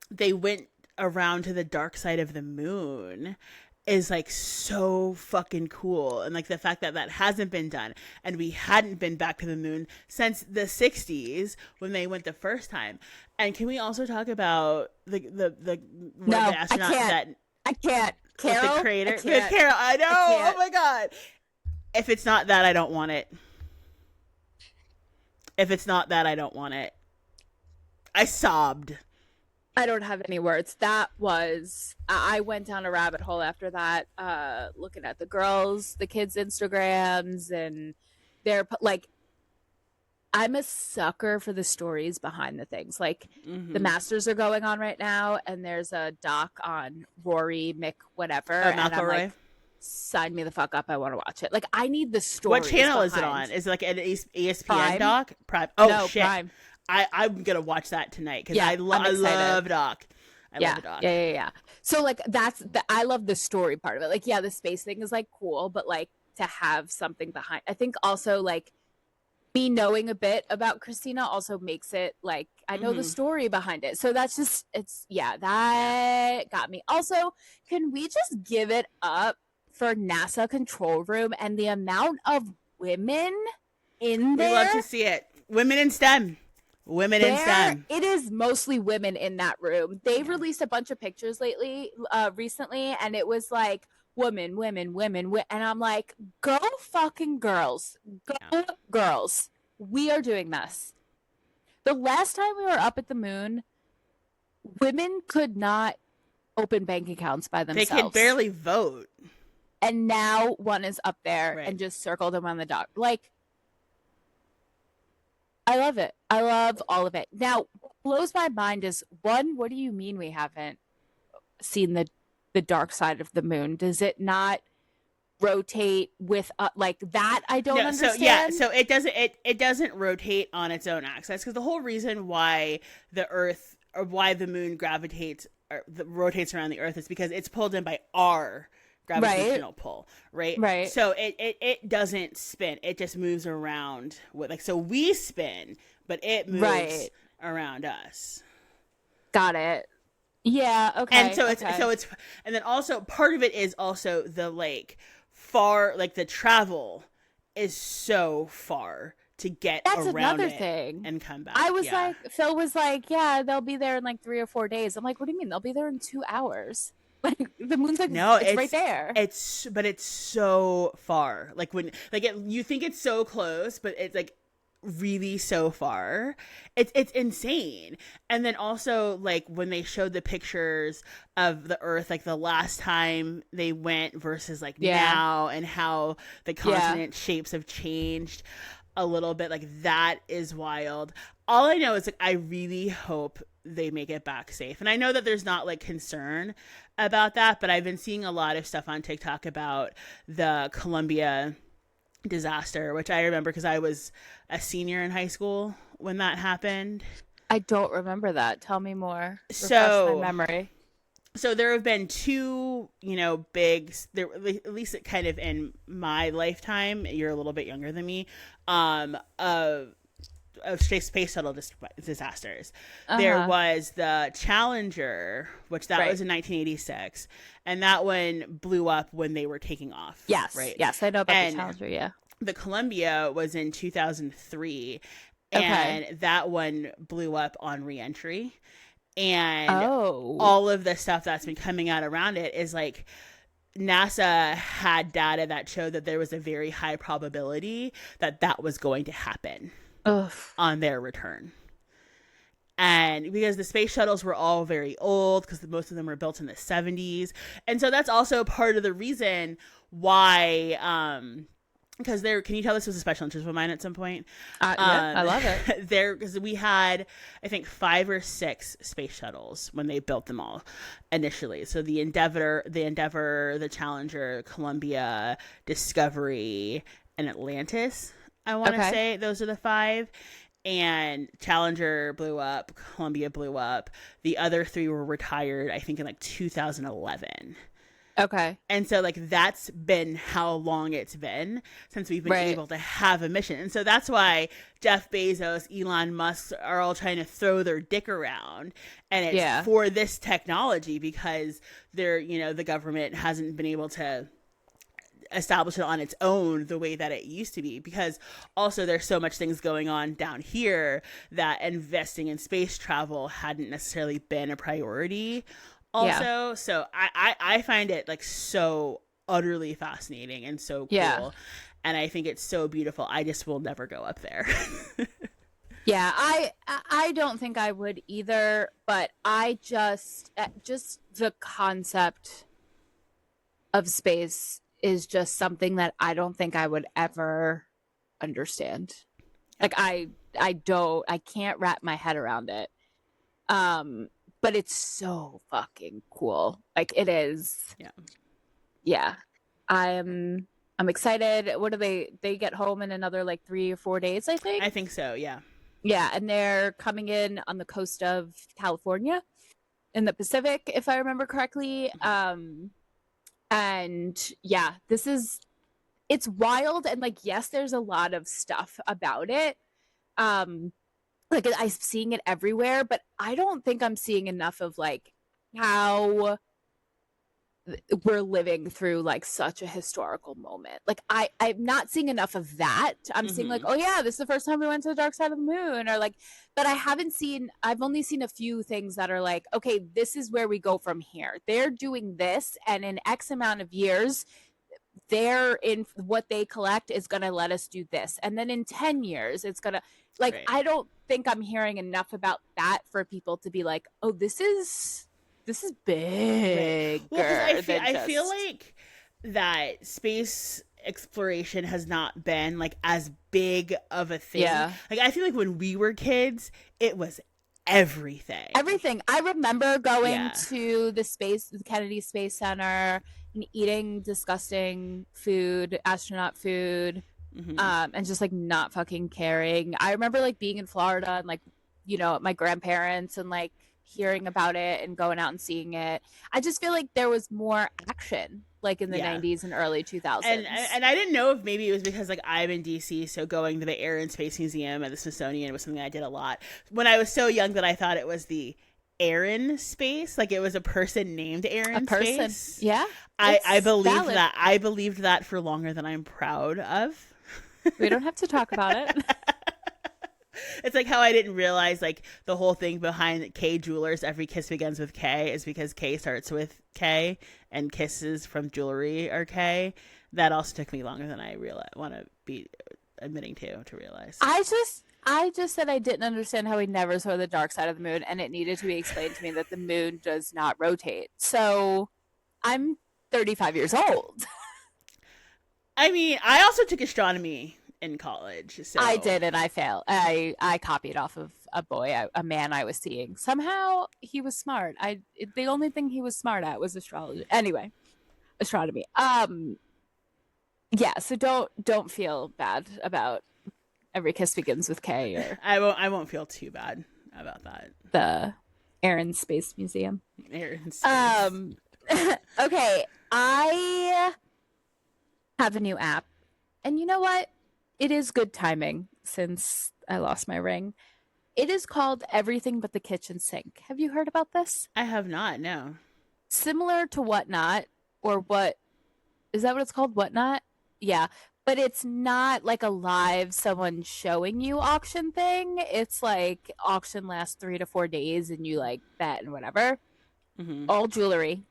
they went around to the dark side of the moon is, like, so fucking cool. And, like, the fact that that hasn't been done, and we hadn't been back to the moon since the 60s when they went the first time. And can we also talk about the astronaut I can't. Carol, the crater? Carol, I know. Oh my god. If it's not that, I don't want it. If it's not that, I don't want it. I sobbed. I don't have any words. I went down a rabbit hole after that, looking at the kids' Instagrams, and they're like, I'm a sucker for the stories behind the things. Like, the Masters are going on right now, and there's a doc on Rory, Mick, whatever. And I'm like, sign me the fuck up. I want to watch it. Like, I need the story. What channel is it on? Is it like an ESPN Prime? doc? Prime. Oh, no, shit. Prime. I'm going to watch that tonight, because I love Doc. I love the Doc. Yeah. So, like, I love the story part of it. Like, yeah, the space thing is, like, cool, but, like, to have something behind. I think also, like, me knowing a bit about Christina also makes it, like, I know the story behind it. So that's just, that got me. Also, can we just give it up for NASA control room and the amount of women in there? We love to see it. Women in STEM. In STEM. It is mostly women in that room. They released a bunch of pictures recently, and it was like women, and I'm like, go fucking girls. Go girls. We are doing this. The last time we were up at the moon, women could not open bank accounts by themselves. They could barely vote. And now one is up there and just circled them on the dock. Like, I love it. I love all of it. Now, what blows my mind is, one, what do you mean we haven't seen the dark side of the moon? Does it not rotate with like that? I don't understand. So it doesn't rotate on its own axis, because the whole reason why the Earth or why the moon gravitates or rotates around the Earth is because it's pulled in by our gravitational pull, right? Right. So it doesn't spin; it just moves around. So we spin, but it moves around us. Got it. Yeah. Okay. And so it's and then also part of it is also the like far like the travel is so far to get That's around another it thing. and come back. I was like, Phil was like, yeah, they'll be there in like 3 or 4 days. I'm like, what do you mean? They'll be there in 2 hours. Like the moon's like, no, it's right there. But it's so far. Like when like you think it's so close, but it's like really so far. It's insane. And then also like when they showed the pictures of the Earth, like the last time they went versus like now, and how the continent shapes have changed a little bit, like that is wild. All I know is like I really hope they make it back safe. And I know that there's not like concern about that, but I've been seeing a lot of stuff on TikTok about the Columbia disaster, which I remember because I was a senior in high school when that happened. I don't remember that. Tell me more. So refresh my memory. So there have been two, big, there, at least kind of in my lifetime, you're a little bit younger than me, of space shuttle disasters. There was the Challenger, which that was in 1986, and that one blew up when they were taking off. Yes, right. Yes, I know about the Challenger. Yeah. The Columbia was in 2003, and that one blew up on reentry. And all of the stuff that's been coming out around it is like NASA had data that showed that there was a very high probability that was going to happen on their return. And because the space shuttles were all very old, because most of them were built in the 70s. And so that's also part of the reason why, because can you tell this was a special interest of mine at some point? Yeah, I love it. Because we had, I think, 5 or 6 space shuttles when they built them all initially. So the Endeavour, the Challenger, Columbia, Discovery, and Atlantis, I want to say. Those are the 5. And Challenger blew up, Columbia blew up. The other 3 were retired, I think, in like 2011. Okay. And so like that's been how long it's been since we've been able to have a mission. And so that's why Jeff Bezos, Elon Musk are all trying to throw their dick around, and it's for this technology because the government hasn't been able to establish it on its own the way that it used to be, because also there's so much things going on down here that investing in space travel hadn't necessarily been a priority also. So I find it like so utterly fascinating and so cool, and I think it's so beautiful. I just will never go up there. I don't think I would either, but I just the concept of space is just something that I don't think I would ever understand. Like I can't wrap my head around it. But it's so fucking cool. Like it is. Yeah. I'm excited. What do they get home in another like 3 or 4 days, I think? I think so, yeah. Yeah, and they're coming in on the coast of California in the Pacific, if I remember correctly. And yeah, it's wild, and like yes, there's a lot of stuff about it. Like I'm seeing it everywhere, but I don't think I'm seeing enough of like how we're living through like such a historical moment. Like I'm not seeing enough of that. I'm seeing like, oh yeah, this is the first time we went to the dark side of the moon, or like, but I've only seen a few things that are like, okay, this is where we go from here. They're doing this, and in X amount of years, they're in what they collect is going to let us do this. And then in 10 years, it's going to like, I don't think I'm hearing enough about that for people to be like, oh, this is big. Well, I feel like that space exploration has not been like as big of a thing. Yeah. Like I feel like when we were kids, it was everything. I remember going to the Kennedy Space Center and eating disgusting food, astronaut food, and just like not fucking caring. I remember like being in Florida and like, my grandparents and like hearing about it and going out and seeing it. I just feel like there was more action like in the 90s and early 2000s. And I didn't know if maybe it was because like I'm in DC, so going to the Air and Space Museum and the Smithsonian was something I did a lot when I was so young that I thought it was the Aaron Space, like it was a person named Aaron Space. Yeah, I believed that. I believed that for longer than I'm proud of. We don't have to talk about it. It's like how I didn't realize like the whole thing behind K Jewelers, every kiss begins with K, is because K starts with K and kisses from jewelry are K. That also took me longer than I want to be admitting to realize. I just said I didn't understand how we never saw the dark side of the moon, and it needed to be explained to me that the moon does not rotate. So I'm 35 years old. I mean, I also took astronomy in college. So. I did, and I failed. I copied off of a man I was seeing. Somehow he was smart. The only thing he was smart at was astrology. Anyway, astronomy. Yeah. So don't feel bad about every kiss begins with K. Or I won't feel too bad about that. The Aaron Space Museum. Aaron Space. Okay, I have a new app, and you know what? It is good timing since I lost my ring. It is called Everything But the Kitchen Sink. Have you heard about this? I have not, no. Similar to Whatnot, or what? Is that what it's called? Whatnot? Yeah. But it's not like a live someone showing you auction thing. It's like auction lasts 3 to 4 days and you like bet and whatever. Mm-hmm. All jewelry.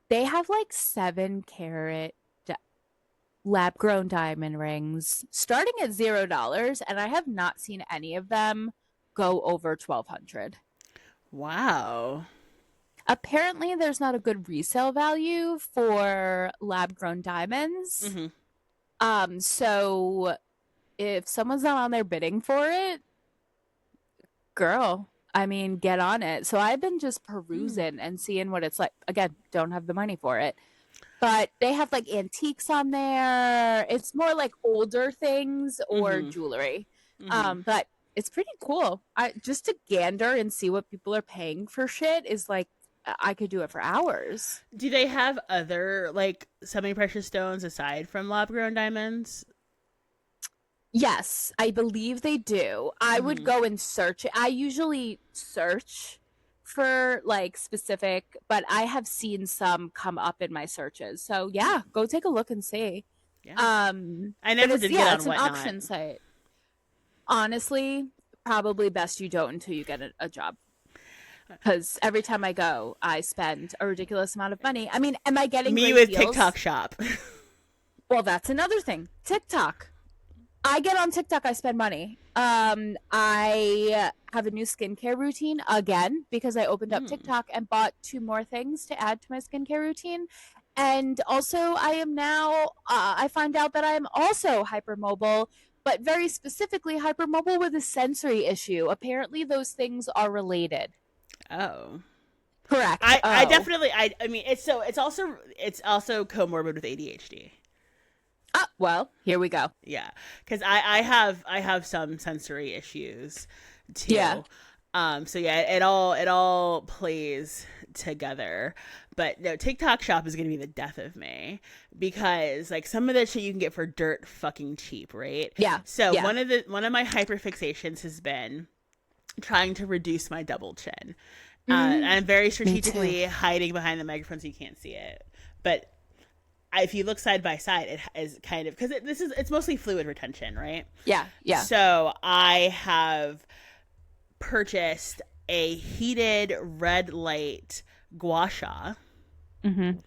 They have like 7-carat lab-grown diamond rings starting at $0, and I have not seen any of them go over $1,200. Wow. Apparently, there's not a good resale value for lab-grown diamonds. Mm-hmm. So if someone's not on there bidding for it, girl, I mean, get on it. So I've been just perusing and seeing what it's like. Again, don't have the money for it. But they have like antiques on there. It's more like older things or jewelry. Mm-hmm. But it's pretty cool. Just to gander and see what people are paying for shit is like, I could do it for hours. Do they have other like semi-precious stones aside from lab-grown diamonds? Yes, I believe they do. I would go and search it. I usually search for like specific, but I have seen some come up in my searches. So yeah, go take a look and see. Yeah. I never did get on it's Whatnot. An auction site. Honestly, probably best you don't until you get a job. Because every time I go, I spend a ridiculous amount of money. I mean, am I getting me great with deals? TikTok shop? Well, that's another thing. TikTok. I get on TikTok, I spend money. I have a new skincare routine again because I opened up TikTok and bought 2 more things to add to my skincare routine. And also I am now, I find out that I am also hypermobile, but very specifically hypermobile with a sensory issue. Apparently those things are related. Oh. Correct. I definitely, I mean, it's also comorbid with ADHD. Well, here we go. Yeah, because I have some sensory issues too. Yeah. So yeah, it all plays together. But no, TikTok shop is gonna be the death of me because like some of that shit you can get for dirt fucking cheap, right? Yeah. So one of my hyperfixations has been trying to reduce my double chin. And I'm very strategically hiding behind the microphone so you can't see it, but if you look side by side, it is kind of because it's mostly fluid retention, right? Yeah. So I have purchased a heated red light gua sha, and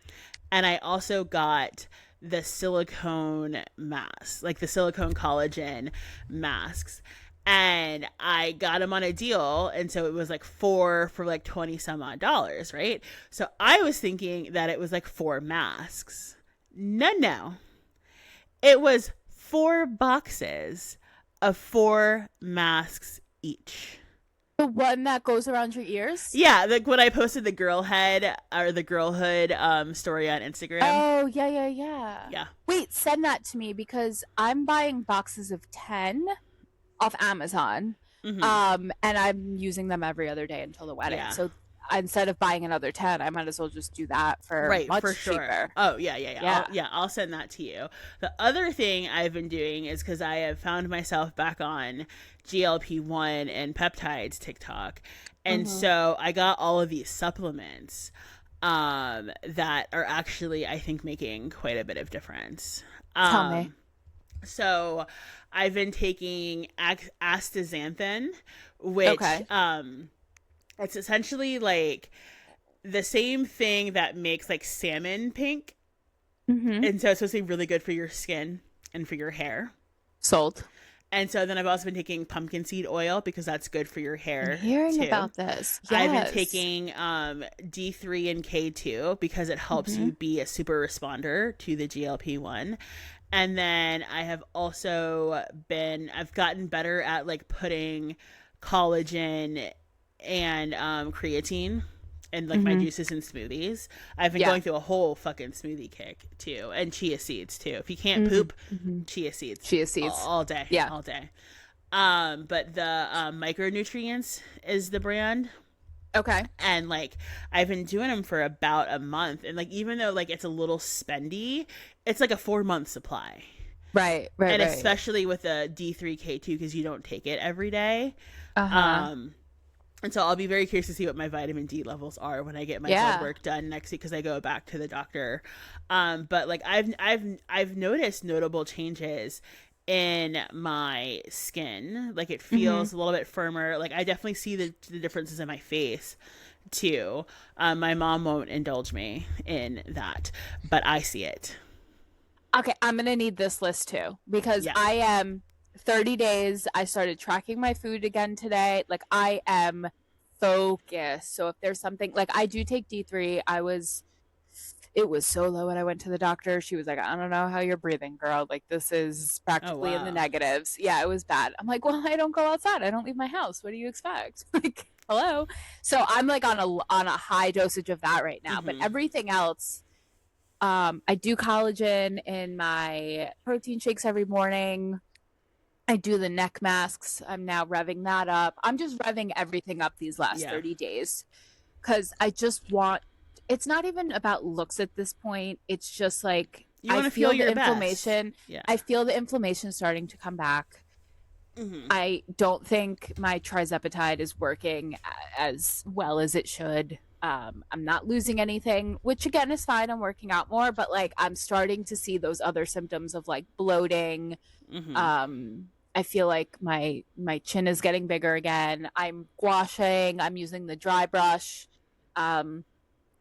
I also got the silicone masks, like the silicone collagen masks. And I got them on a deal, and so it was like 4 for like $20 some odd, right? So I was thinking that it was like 4 masks. No. It was 4 boxes of 4 masks each. The one that goes around your ears? Yeah, like when I posted the girl head or the girlhood story on Instagram. Oh, yeah. Yeah. Wait, send that to me because I'm buying boxes of 10 off Amazon. And I'm using them every other day until the wedding. Yeah. So instead of buying another 10, I might as well just do that for Right, much for sure. cheaper. Oh, yeah. I'll send that to you. The other thing I've been doing is because I have found myself back on GLP-1 and peptides TikTok. And so I got all of these supplements that are actually, I think, making quite a bit of difference. Tell me. So I've been taking astaxanthin, which it's essentially like the same thing that makes like salmon pink. And so it's supposed to be really good for your skin and for your hair. Sold. And so then I've also been taking pumpkin seed oil because that's good for your hair. I'm hearing too. about this. Yes. I've been taking D3 and K2 because it helps you be a super responder to the GLP-1. And then I have also I've gotten better at like putting collagen and creatine and like my juices and smoothies. I've been going through a whole fucking smoothie kick too, and chia seeds too. If you can't poop, chia seeds all day, all day. But the micronutrients is the brand. Okay. And like I've been doing them for about a month, and like even though like it's a little spendy, it's like a 4-month supply. Right. And especially with the D3K2 because you don't take it every day. And so I'll be very curious to see what my vitamin D levels are when I get my blood work done next week because I go back to the doctor. But like I've noticed notable changes in my skin. Like it feels a little bit firmer. Like I definitely see the differences in my face too. My mom won't indulge me in that, but I see it. Okay, I'm gonna need this list too because I am 30 days. I started tracking my food again today. Like I am focused. So if there's something like I do take D3, it was so low when I went to the doctor. She was like, I don't know how you're breathing, girl. Like this is practically in the negatives. Yeah, it was bad. I'm like, well, I don't go outside. I don't leave my house. What do you expect? Like, hello. So I'm like on a high dosage of that right now. But everything else, I do collagen in my protein shakes every morning. I do the neck masks. I'm now revving that up. I'm just revving everything up these last 30 days because I just want. It's not even about looks at this point. It's just like I feel the inflammation. Yeah. I feel the inflammation starting to come back. I don't think my trizepatide is working as well as it should. I'm not losing anything, which again is fine. I'm working out more, but like I'm starting to see those other symptoms of like bloating. I feel like my chin is getting bigger again. I'm gouaching. I'm using the dry brush.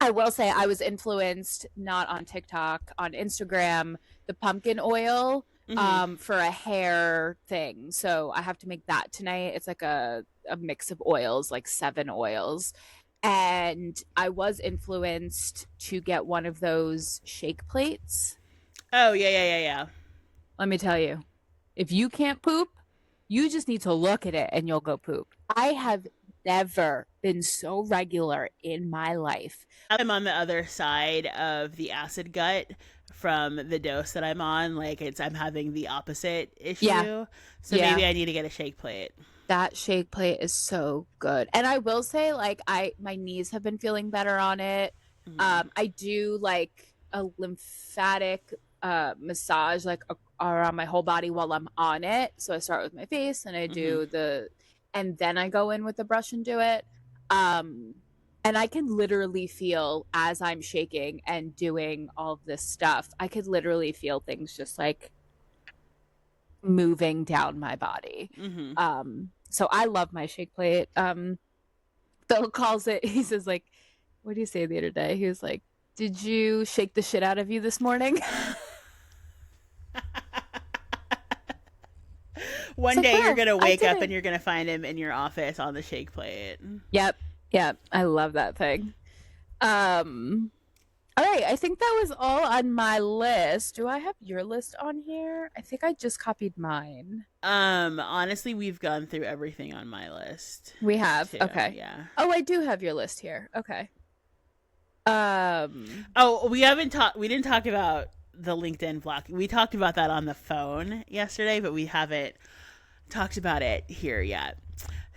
I will say I was influenced, not on TikTok, on Instagram, the pumpkin oil for a hair thing. So I have to make that tonight. It's like a mix of oils, like 7 oils. And I was influenced to get one of those shake plates. Oh, yeah. Let me tell you, if you can't poop, you just need to look at it and you'll go poop. I have never been so regular in my life. I'm on the other side of the acid gut from the dose that I'm on. Like I'm having the opposite issue. Yeah. So maybe I need to get a shake plate. That shake plate is so good. And I will say like my knees have been feeling better on it. I do like a lymphatic massage like around my whole body while I'm on it. So I start with my face and I do and then I go in with the brush and do it. And I can literally feel as I'm shaking and doing all of this stuff, I could literally feel things just like moving down my body. So I love my shake plate. Bill calls it, he says like, what did he say the other day? He was like, did you shake the shit out of you this morning? One day you're going to wake up and you're going to find him in your office on the shake plate. Yep. I love that thing. All right. I think that was all on my list. Do I have your list on here? I think I just copied mine. Honestly, we've gone through everything on my list. We have. Too. Okay. Yeah. Oh, I do have your list here. Okay. We didn't talk about the LinkedIn blocking. We talked about that on the phone yesterday, but we haven't talked about it here yet.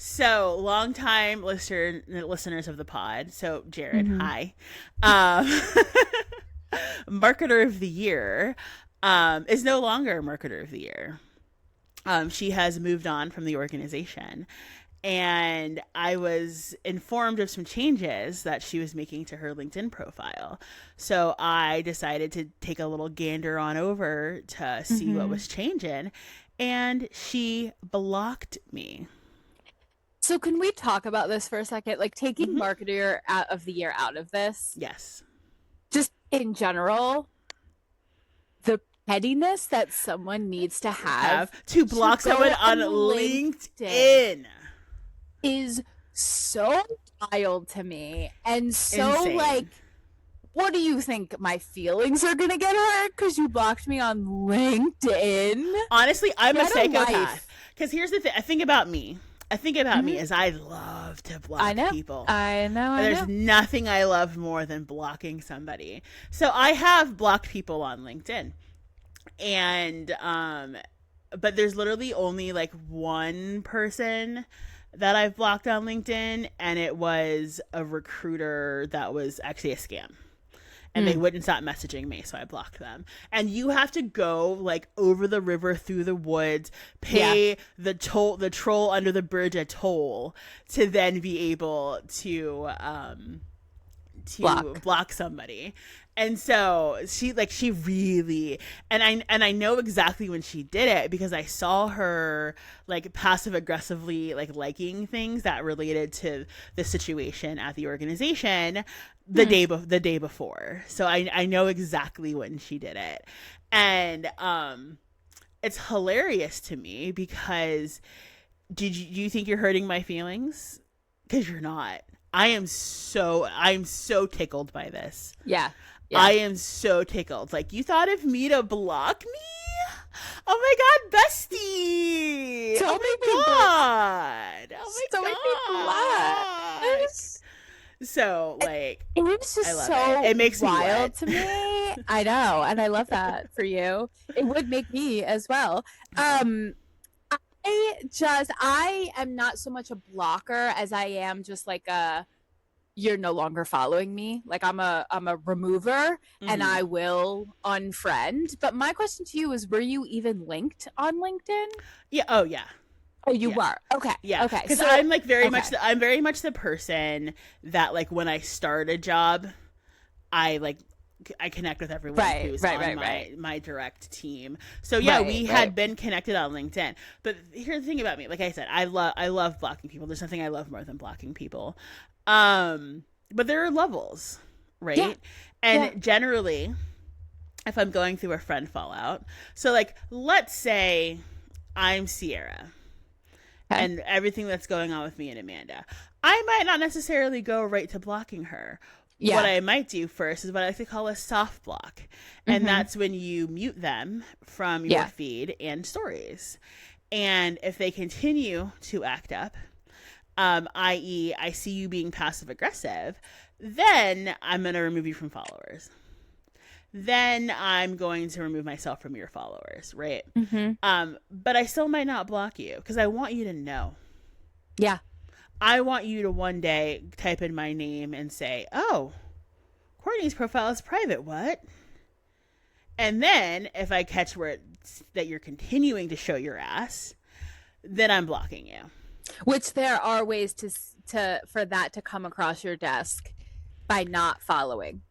So, longtime listeners of the pod. So, Jared, Mm-hmm. hi. Marketer of the Year is no longer Marketer of the Year. She has moved on from the organization. And I was informed of some changes that she was making to her LinkedIn profile. So I decided to take a little gander on over to see what was changing. And she blocked me. So can we talk about this for a second? Like taking marketer out of the year out of this, Yes. just in general, the pettiness that someone needs to have to block someone on LinkedIn is so wild to me. And so Insane. like, what do you think? My feelings are gonna get hurt because you blocked me on LinkedIn? Honestly, I'm a Get a psychopath. life. Because here's the thing. I think about me is I love to block people. I know. There's nothing I love more than blocking somebody. So I have blocked people on LinkedIn. And but there's literally only like one person that I've blocked on LinkedIn, and it was a recruiter that was actually a scam. And they wouldn't stop messaging me, so I blocked them. And you have to go like over the river, through the woods, pay the troll under the bridge a toll to then be able to block somebody. And so she really, and I know exactly when she did it because I saw her like passive aggressively like liking things that related to the situation at the organization the day before. So I know exactly when she did it. And it's hilarious to me because do you think you're hurting my feelings? Because you're not. I'm so tickled by this. Yeah. I am so tickled. Like, you thought of me to block me? Oh my god, bestie! Don't make me god! Oh Don't my make me god! So, like, it's just I love so it makes wild me wet. to me. I know, and I love that for you. It would make me as well. I am not so much a blocker as I am just like a you're no longer following me. Like I'm a remover and I will unfriend. But my question to you is, were you even linked on LinkedIn? Yeah. Oh yeah. Oh, you were. Okay. Yeah. Okay. Because I'm like very much the person that like when I start a job, I connect with everyone who's on my direct team. So yeah, we had been connected on LinkedIn. But here's the thing about me. Like I said, I love blocking people. There's nothing I love more than blocking people. But there are levels, right? Yeah. And generally, if I'm going through a friend fallout, so like let's say I'm Sierra and everything that's going on with me and Amanda, I might not necessarily go right to blocking her. Yeah. What I might do first is what I like to call a soft block. And that's when you mute them from your feed and stories. And if they continue to act up, i.e. I see you being passive aggressive, then I'm going to remove you from followers. Then I'm going to remove myself from your followers, right? But I still might not block you because I want you to know. Yeah. I want you to one day type in my name and say, oh, Courtney's profile is private. What? And then if I catch that you're continuing to show your ass, then I'm blocking you. Which there are ways for that to come across your desk by not following.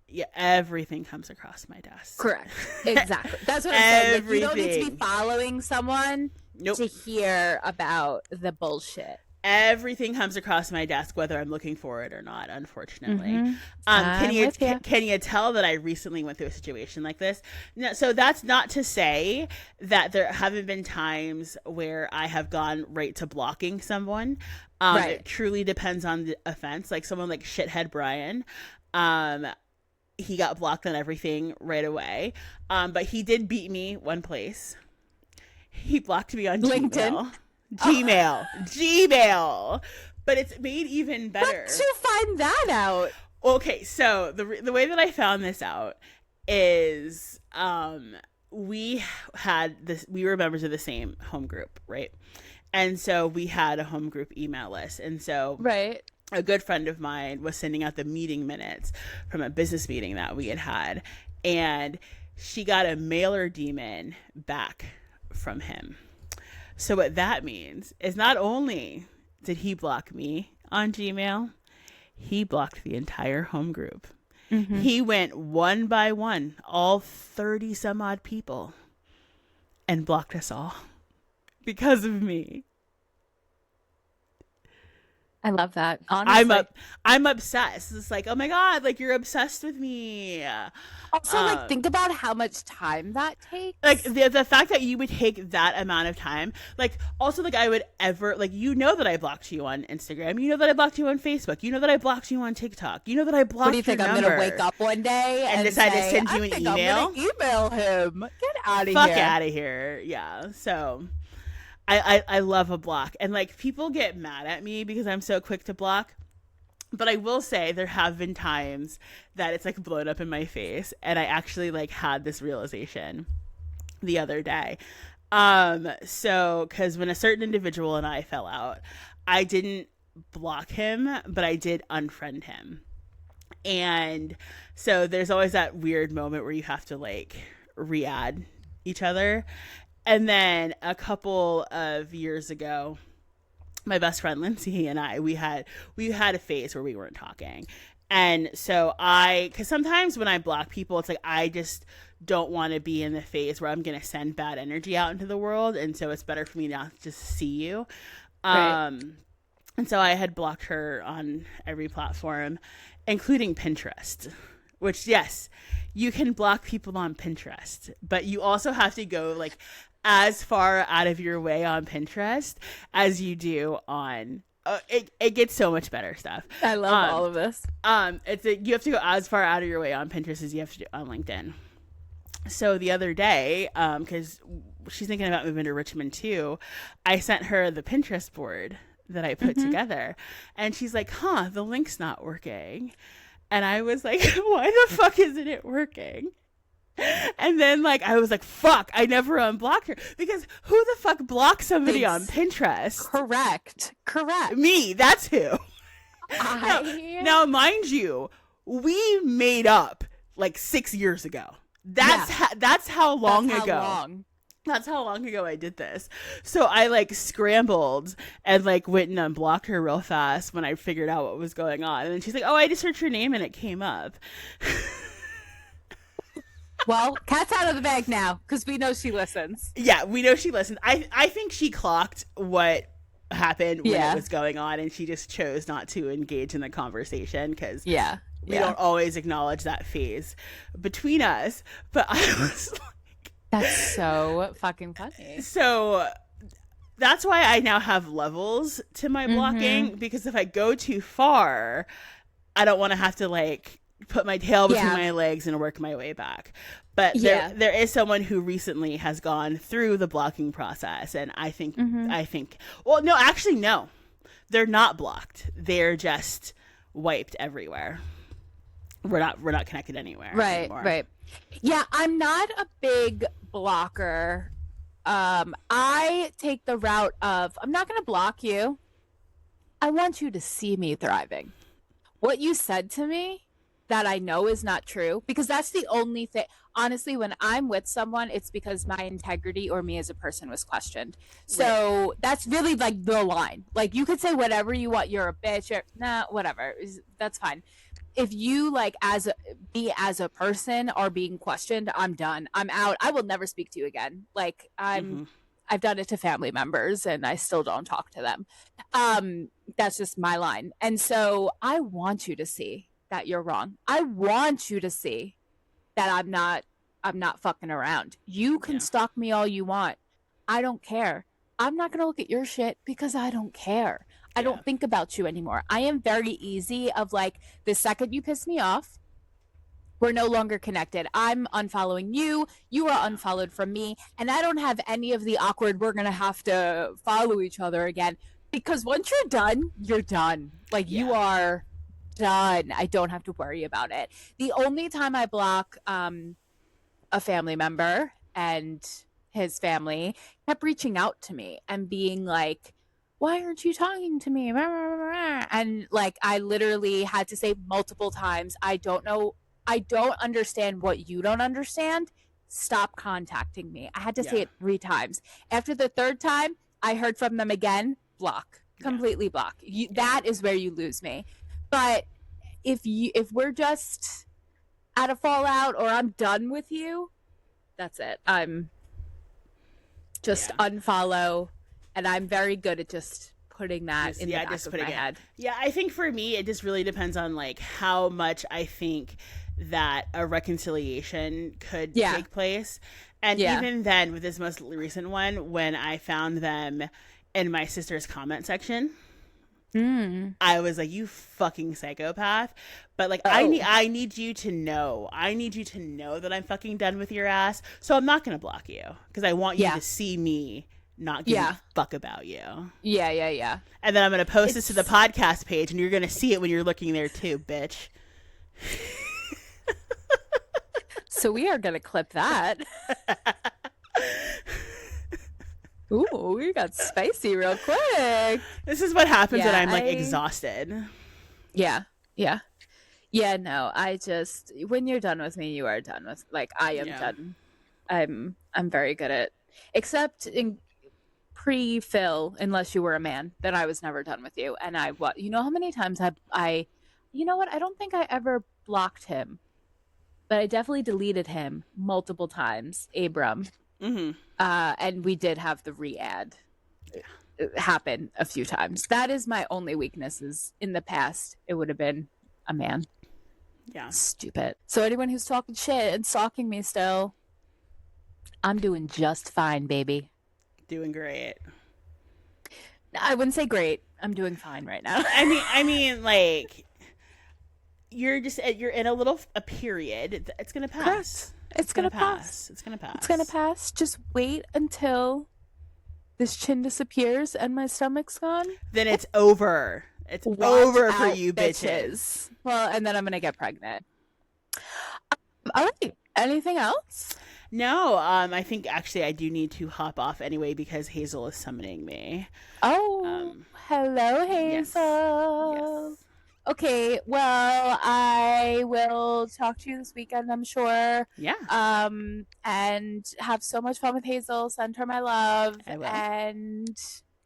Yeah, everything comes across my desk. Correct. Exactly. That's what I'm saying. Like, you don't need to be following someone to hear about the bullshit. Everything comes across my desk, whether I'm looking for it or not, unfortunately. Can you tell that I recently went through a situation like this? No, so that's not to say that there haven't been times where I have gone right to blocking someone. It truly depends on the offense. Like someone like shithead Brian, he got blocked on everything right away. But he did beat me one place. He blocked me on LinkedIn. Gmail. But it's made even better. How did you find that out? Okay, so the way that I found this out is we were members of the same home group, right? And so we had a home group email list. And so Right. a good friend of mine was sending out the meeting minutes from a business meeting that we had had. And she got a mailer demon back from him. So what that means is not only did he block me on Gmail, he blocked the entire home group. Mm-hmm. He went one by one, all 30 some odd people, and blocked us all because of me. I love that. Honestly, I'm obsessed. It's like, oh my God, like you're obsessed with me. Also, like, think about how much time that takes. Like the fact that you would take that amount of time. Like also, like I would ever like that I blocked you on Instagram. You know that I blocked you on Facebook. You know that I blocked you on TikTok. You know that I blocked. What do you think? I'm gonna wake up one day and decide to send you an email? I'm gonna email him. Get out of here. Fuck out of here. Yeah. So. I love a block, and like people get mad at me because I'm so quick to block, but I will say there have been times that it's like blown up in my face, and I actually like had this realization the other day. So because when a certain individual and I fell out, I didn't block him, but I did unfriend him, and so there's always that weird moment where you have to like re-add each other. And then a couple of years ago, my best friend Lindsay and I, we had a phase where we weren't talking. And so because sometimes when I block people, it's like I just don't want to be in the phase where I'm going to send bad energy out into the world. And so it's better for me not to just see you. Right. And so I had blocked her on every platform, including Pinterest, which, yes, you can block people on Pinterest, but you also have to go like as far out of your way on Pinterest as you do on it gets so much better stuff. I love all of this. You have to go as far out of your way on Pinterest as you have to do on LinkedIn. So the other day, because she's thinking about moving to Richmond too, I sent her the Pinterest board that I put together, and she's like, the link's not working. And I was like, why the fuck isn't it working? And then like I was like, fuck, I never unblocked her, because who the fuck blocks somebody on Pinterest? Correct. Me, that's who. Now mind you, we made up like 6 years ago. That's how long ago. That's how long ago I did this. So I like scrambled and like went and unblocked her real fast when I figured out what was going on. And then she's like, oh, I just searched her name and it came up. Well, cat's out of the bag now because we know she listens. Yeah, we know she listens. I think she clocked what happened when it was going on, and she just chose not to engage in the conversation because we don't always acknowledge that phase between us. But I was like, that's so fucking funny. So that's why I now have levels to my blocking, because if I go too far, I don't want to have to like put my tail between my legs and work my way back. But there is someone who recently has gone through the blocking process, and I think well, no, actually no, they're not blocked, they're just wiped everywhere. We're not connected anywhere anymore. Right. Yeah, I'm not a big blocker. I take the route of, I'm not going to block you. I want you to see me thriving. What you said to me that I know is not true, because that's the only thing. Honestly, when I'm with someone, it's because my integrity or me as a person was questioned. So that's really like the line. Like, you could say whatever you want. You're a bitch. Whatever. That's fine. If you like as a person are being questioned, I'm done. I'm out. I will never speak to you again. Like, I've done it to family members and I still don't talk to them. That's just my line. And so I want you to see that you're wrong. I want you to see that I'm not fucking around. You can stalk me all you want. I don't care. I'm not going to look at your shit because I don't care. I don't think about you anymore. I am very easy of like, the second you piss me off, we're no longer connected. I'm unfollowing you. You are unfollowed from me. And I don't have any of the awkward, we're going to have to follow each other again. Because once you're done, you're done. Like, you are done. I don't have to worry about it. The only time I block a family member, and his family, kept reaching out to me and being like, why aren't you talking to me? And like, I literally had to say multiple times, I don't understand what you don't understand. Stop contacting me. I had to say it 3 times. After the 3rd time, I heard from them again, block, completely block. That is where you lose me. But if we're just at a fallout or I'm done with you, that's it. I'm just unfollow, and I'm very good at just putting that in the back of my head. Yeah, I think for me, it just really depends on like how much I think that a reconciliation could take place. And even then, with this most recent one, when I found them in my sister's comment section, I was like, you fucking psychopath. But like, I need you to know. I need you to know that I'm fucking done with your ass. So I'm not going to block you because I want you to see me not give a fuck about you. Yeah. And then I'm going to post this to the podcast page, and you're going to see it when you're looking there too, bitch. So we are going to clip that. Ooh, we got spicy real quick. This is what happens when I'm like exhausted. Yeah. No, when you're done with me, you are done with. Like, I am done. I'm very good at, except in pre-fill, unless you were a man, then I was never done with you. And you know how many times you know what? I don't think I ever blocked him, but I definitely deleted him multiple times. Abram. Mm-hmm. And we did have the re-add happen a few times. That is my only weaknesses. In the past, it would have been a man. Yeah. Stupid. So anyone who's talking shit and stalking me still, I'm doing just fine, baby. Doing great. I wouldn't say great. I'm doing fine right now. I mean, like, you're in a period. It's gonna pass. Correct. It's gonna pass. It's gonna pass. It's gonna pass. Just wait until this chin disappears and my stomach's gone. Then it's over. It's over for you bitches. Well, and then I'm gonna get pregnant. All right. Anything else? No. I think actually I do need to hop off anyway because Hazel is summoning me. Oh, hello, Hazel. Yes. Okay, well, I will talk to you this weekend, I'm sure. Yeah. And have so much fun with Hazel. Send her my love. I will. And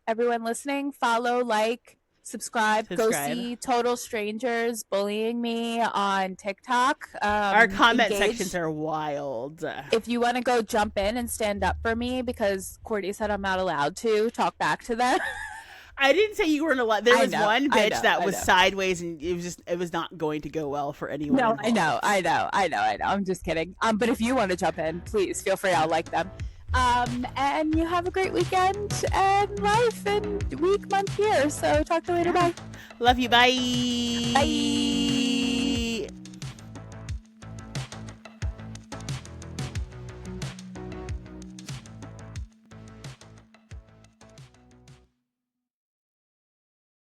everyone listening, follow, like, subscribe. Go see Total Strangers bullying me on TikTok. Our comment sections are wild. If you want to go jump in and stand up for me because Courtney said I'm not allowed to talk back to them. I didn't say you weren't allowed. There was one bitch that was sideways, and it was not going to go well for anyone. No, involved. I know. I'm just kidding. But if you want to jump in, please feel free. I'll like them. And you have a great weekend and life and week, month, year. So talk to you later. Bye. Love you. Bye. Bye.